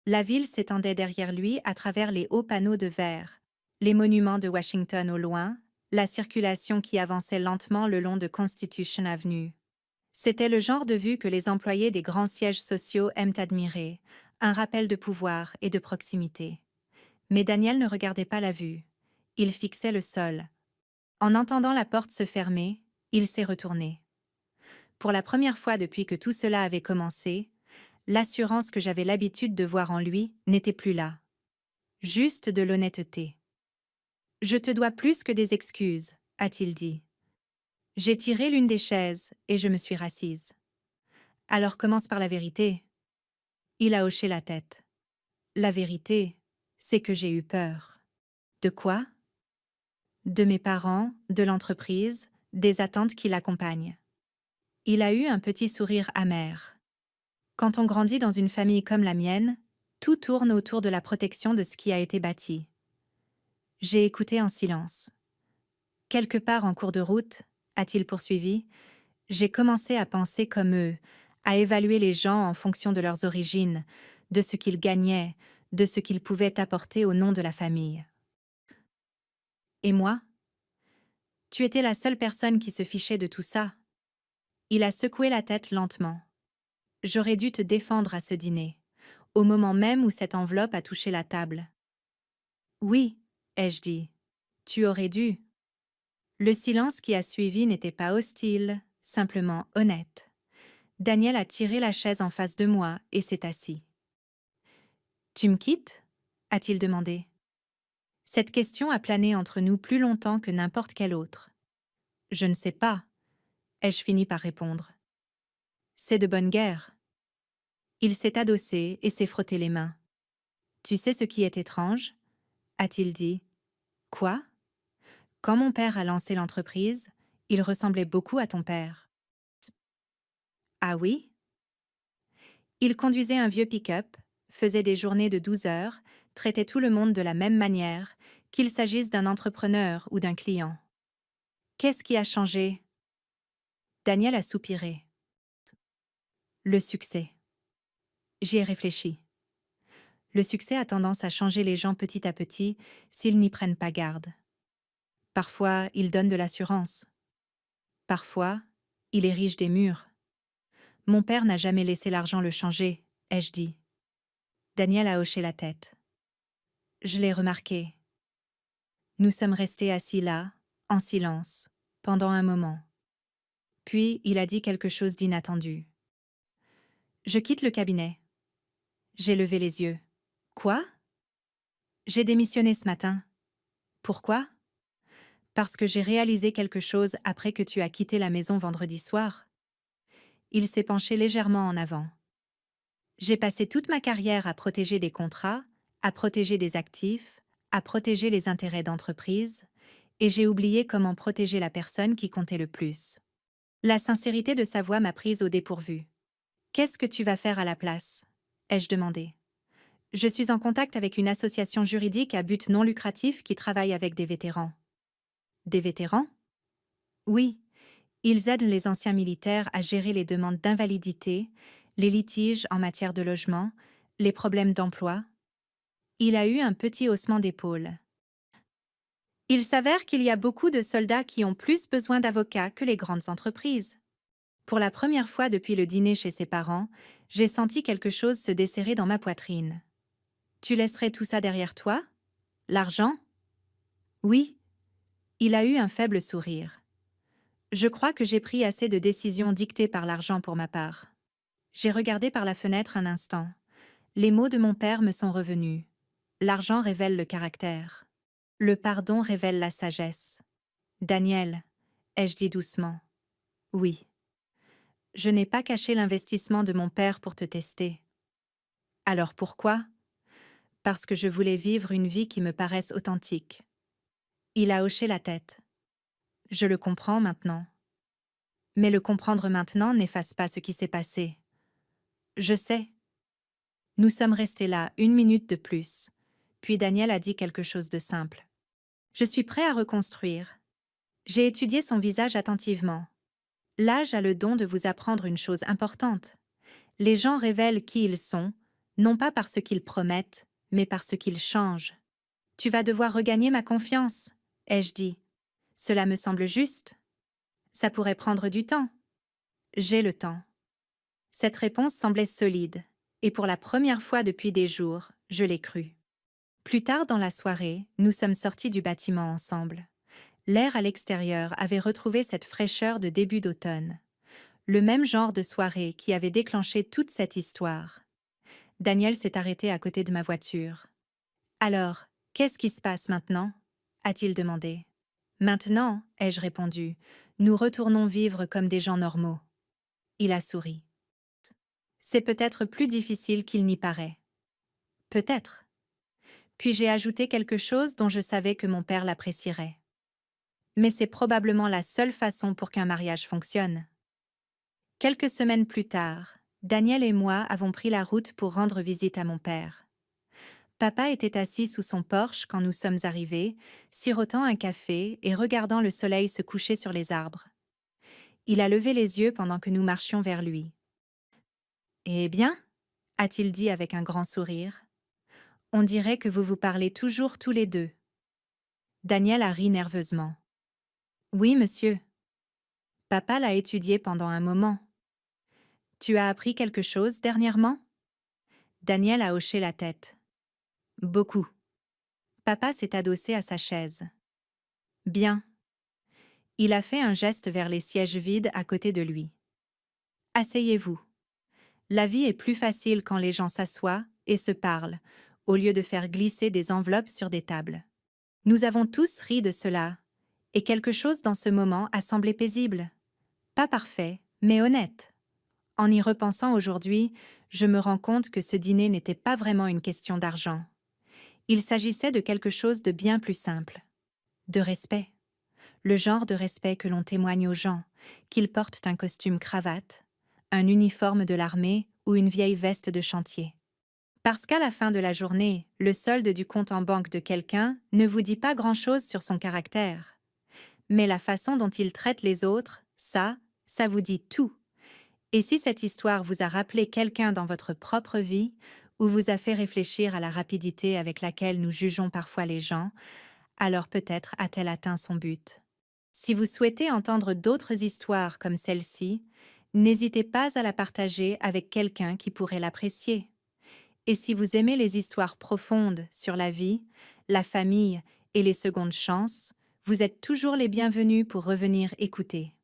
La ville s'étendait derrière lui à travers les hauts panneaux de verre, les monuments de Washington au loin, la circulation qui avançait lentement le long de Constitution Avenue. C'était le genre de vue que les employés des grands sièges sociaux aiment admirer, un rappel de pouvoir et de proximité. Mais Daniel ne regardait pas la vue. Il fixait le sol. En entendant la porte se fermer, il s'est retourné. Pour la première fois depuis que tout cela avait commencé, l'assurance que j'avais l'habitude de voir en lui n'était plus là. Juste de l'honnêteté. « Je te dois plus que des excuses », a-t-il dit. J'ai tiré l'une des chaises et je me suis rassise. « Alors commence par la vérité. » Il a hoché la tête. « La vérité, c'est que j'ai eu peur. » De quoi? De mes parents, de l'entreprise, des attentes qui l'accompagnent. Il a eu un petit sourire amer. Quand on grandit dans une famille comme la mienne, tout tourne autour de la protection de ce qui a été bâti. J'ai écouté en silence. Quelque part en cours de route, a-t-il poursuivi, j'ai commencé à penser comme eux, à évaluer les gens en fonction de leurs origines, de ce qu'ils gagnaient, de ce qu'ils pouvaient apporter au nom de la famille. Et moi? Tu étais la seule personne qui se fichait de tout ça. Il a secoué la tête lentement. J'aurais dû te défendre à ce dîner, au moment même où cette enveloppe a touché la table. Oui, ai-je dit. Tu aurais dû. Le silence qui a suivi n'était pas hostile, simplement honnête. Daniel a tiré la chaise en face de moi et s'est assis. Tu me quittes? A-t-il demandé. Cette question a plané entre nous plus longtemps que n'importe quelle autre. Je ne sais pas, ai-je fini par répondre. C'est de bonne guerre. Il s'est adossé et s'est frotté les mains. Tu sais ce qui est étrange? A-t-il dit. Quoi? Quand mon père a lancé l'entreprise, il ressemblait beaucoup à ton père. Ah oui? Il conduisait un vieux pick-up, faisait des journées de 12 heures, traitait tout le monde de la même manière, qu'il s'agisse d'un entrepreneur ou d'un client. Qu'est-ce qui a changé? Daniel a soupiré. Le succès. J'y ai réfléchi. Le succès a tendance à changer les gens petit à petit s'ils n'y prennent pas garde. Parfois, il donne de l'assurance. Parfois, il érige des murs. Mon père n'a jamais laissé l'argent le changer, ai-je dit. Daniel a hoché la tête. Je l'ai remarqué. Nous sommes restés assis là, en silence, pendant un moment. Puis il a dit quelque chose d'inattendu. Je quitte le cabinet. J'ai levé les yeux. Quoi? J'ai démissionné ce matin. Pourquoi? Parce que j'ai réalisé quelque chose après que tu as quitté la maison vendredi soir. Il s'est penché légèrement en avant. J'ai passé toute ma carrière à protéger des contrats, à protéger des actifs, à protéger les intérêts d'entreprise, et j'ai oublié comment protéger la personne qui comptait le plus. La sincérité de sa voix m'a prise au dépourvu. Qu'est-ce que tu vas faire à la place? Ai-je demandé. Je suis en contact avec une association juridique à but non lucratif qui travaille avec des vétérans. Des vétérans? Oui. Ils aident les anciens militaires à gérer les demandes d'invalidité, les litiges en matière de logement, les problèmes d'emploi. Il a eu un petit haussement d'épaule. Il s'avère qu'il y a beaucoup de soldats qui ont plus besoin d'avocats que les grandes entreprises. Pour la première fois depuis le dîner chez ses parents, j'ai senti quelque chose se desserrer dans ma poitrine. Tu laisserais tout ça derrière toi? L'argent? Oui. Il a eu un faible sourire. Je crois que j'ai pris assez de décisions dictées par l'argent pour ma part. J'ai regardé par la fenêtre un instant. Les mots de mon père me sont revenus. L'argent révèle le caractère. Le pardon révèle la sagesse. Daniel, ai-je dit doucement. Oui. Je n'ai pas caché l'investissement de mon père pour te tester. Alors pourquoi? Parce que je voulais vivre une vie qui me paraisse authentique. Il a hoché la tête. Je le comprends maintenant. Mais le comprendre maintenant n'efface pas ce qui s'est passé. Je sais. Nous sommes restés là 1 minute de plus. Puis Daniel a dit quelque chose de simple. Je suis prêt à reconstruire. J'ai étudié son visage attentivement. L'âge a le don de vous apprendre une chose importante. Les gens révèlent qui ils sont, non pas par ce qu'ils promettent, mais par ce qu'ils changent. Tu vas devoir regagner ma confiance, ai-je dit. Cela me semble juste. Ça pourrait prendre du temps. J'ai le temps. Cette réponse semblait solide, et pour la première fois depuis des jours, je l'ai crue. Plus tard dans la soirée, nous sommes sortis du bâtiment ensemble. L'air à l'extérieur avait retrouvé cette fraîcheur de début d'automne. Le même genre de soirée qui avait déclenché toute cette histoire. Daniel s'est arrêté à côté de ma voiture. Alors, qu'est-ce qui se passe maintenant? A-t-il demandé. Maintenant, ai-je répondu, nous retournons vivre comme des gens normaux. Il a souri. C'est peut-être plus difficile qu'il n'y paraît. Peut-être. Puis j'ai ajouté quelque chose dont je savais que mon père l'apprécierait. Mais c'est probablement la seule façon pour qu'un mariage fonctionne. Quelques semaines plus tard, Daniel et moi avons pris la route pour rendre visite à mon père. Papa était assis sous son porche quand nous sommes arrivés, sirotant un café et regardant le soleil se coucher sur les arbres. Il a levé les yeux pendant que nous marchions vers lui. Eh bien, a-t-il dit avec un grand sourire, on dirait que vous vous parlez toujours tous les deux. Daniel a ri nerveusement. Oui, monsieur. Papa l'a étudié pendant un moment. Tu as appris quelque chose dernièrement? Daniel a hoché la tête. Beaucoup. Papa s'est adossé à sa chaise. Bien. Il a fait un geste vers les sièges vides à côté de lui. Asseyez-vous. La vie est plus facile quand les gens s'assoient et se parlent, au lieu de faire glisser des enveloppes sur des tables. Nous avons tous ri de cela, et quelque chose dans ce moment a semblé paisible. Pas parfait, mais honnête. En y repensant aujourd'hui, je me rends compte que ce dîner n'était pas vraiment une question d'argent. Il s'agissait de quelque chose de bien plus simple. De respect. Le genre de respect que l'on témoigne aux gens, qu'ils portent un costume cravate, un uniforme de l'armée ou une vieille veste de chantier. Parce qu'à la fin de la journée, le solde du compte en banque de quelqu'un ne vous dit pas grand-chose sur son caractère. Mais la façon dont il traite les autres, ça vous dit tout. Et si cette histoire vous a rappelé quelqu'un dans votre propre vie, ou vous a fait réfléchir à la rapidité avec laquelle nous jugeons parfois les gens, alors peut-être a-t-elle atteint son but. Si vous souhaitez entendre d'autres histoires comme celle-ci, n'hésitez pas à la partager avec quelqu'un qui pourrait l'apprécier. Et si vous aimez les histoires profondes sur la vie, la famille et les secondes chances, vous êtes toujours les bienvenus pour revenir écouter.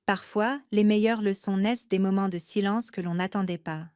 Parfois, les meilleures leçons naissent des moments de silence que l'on n'attendait pas.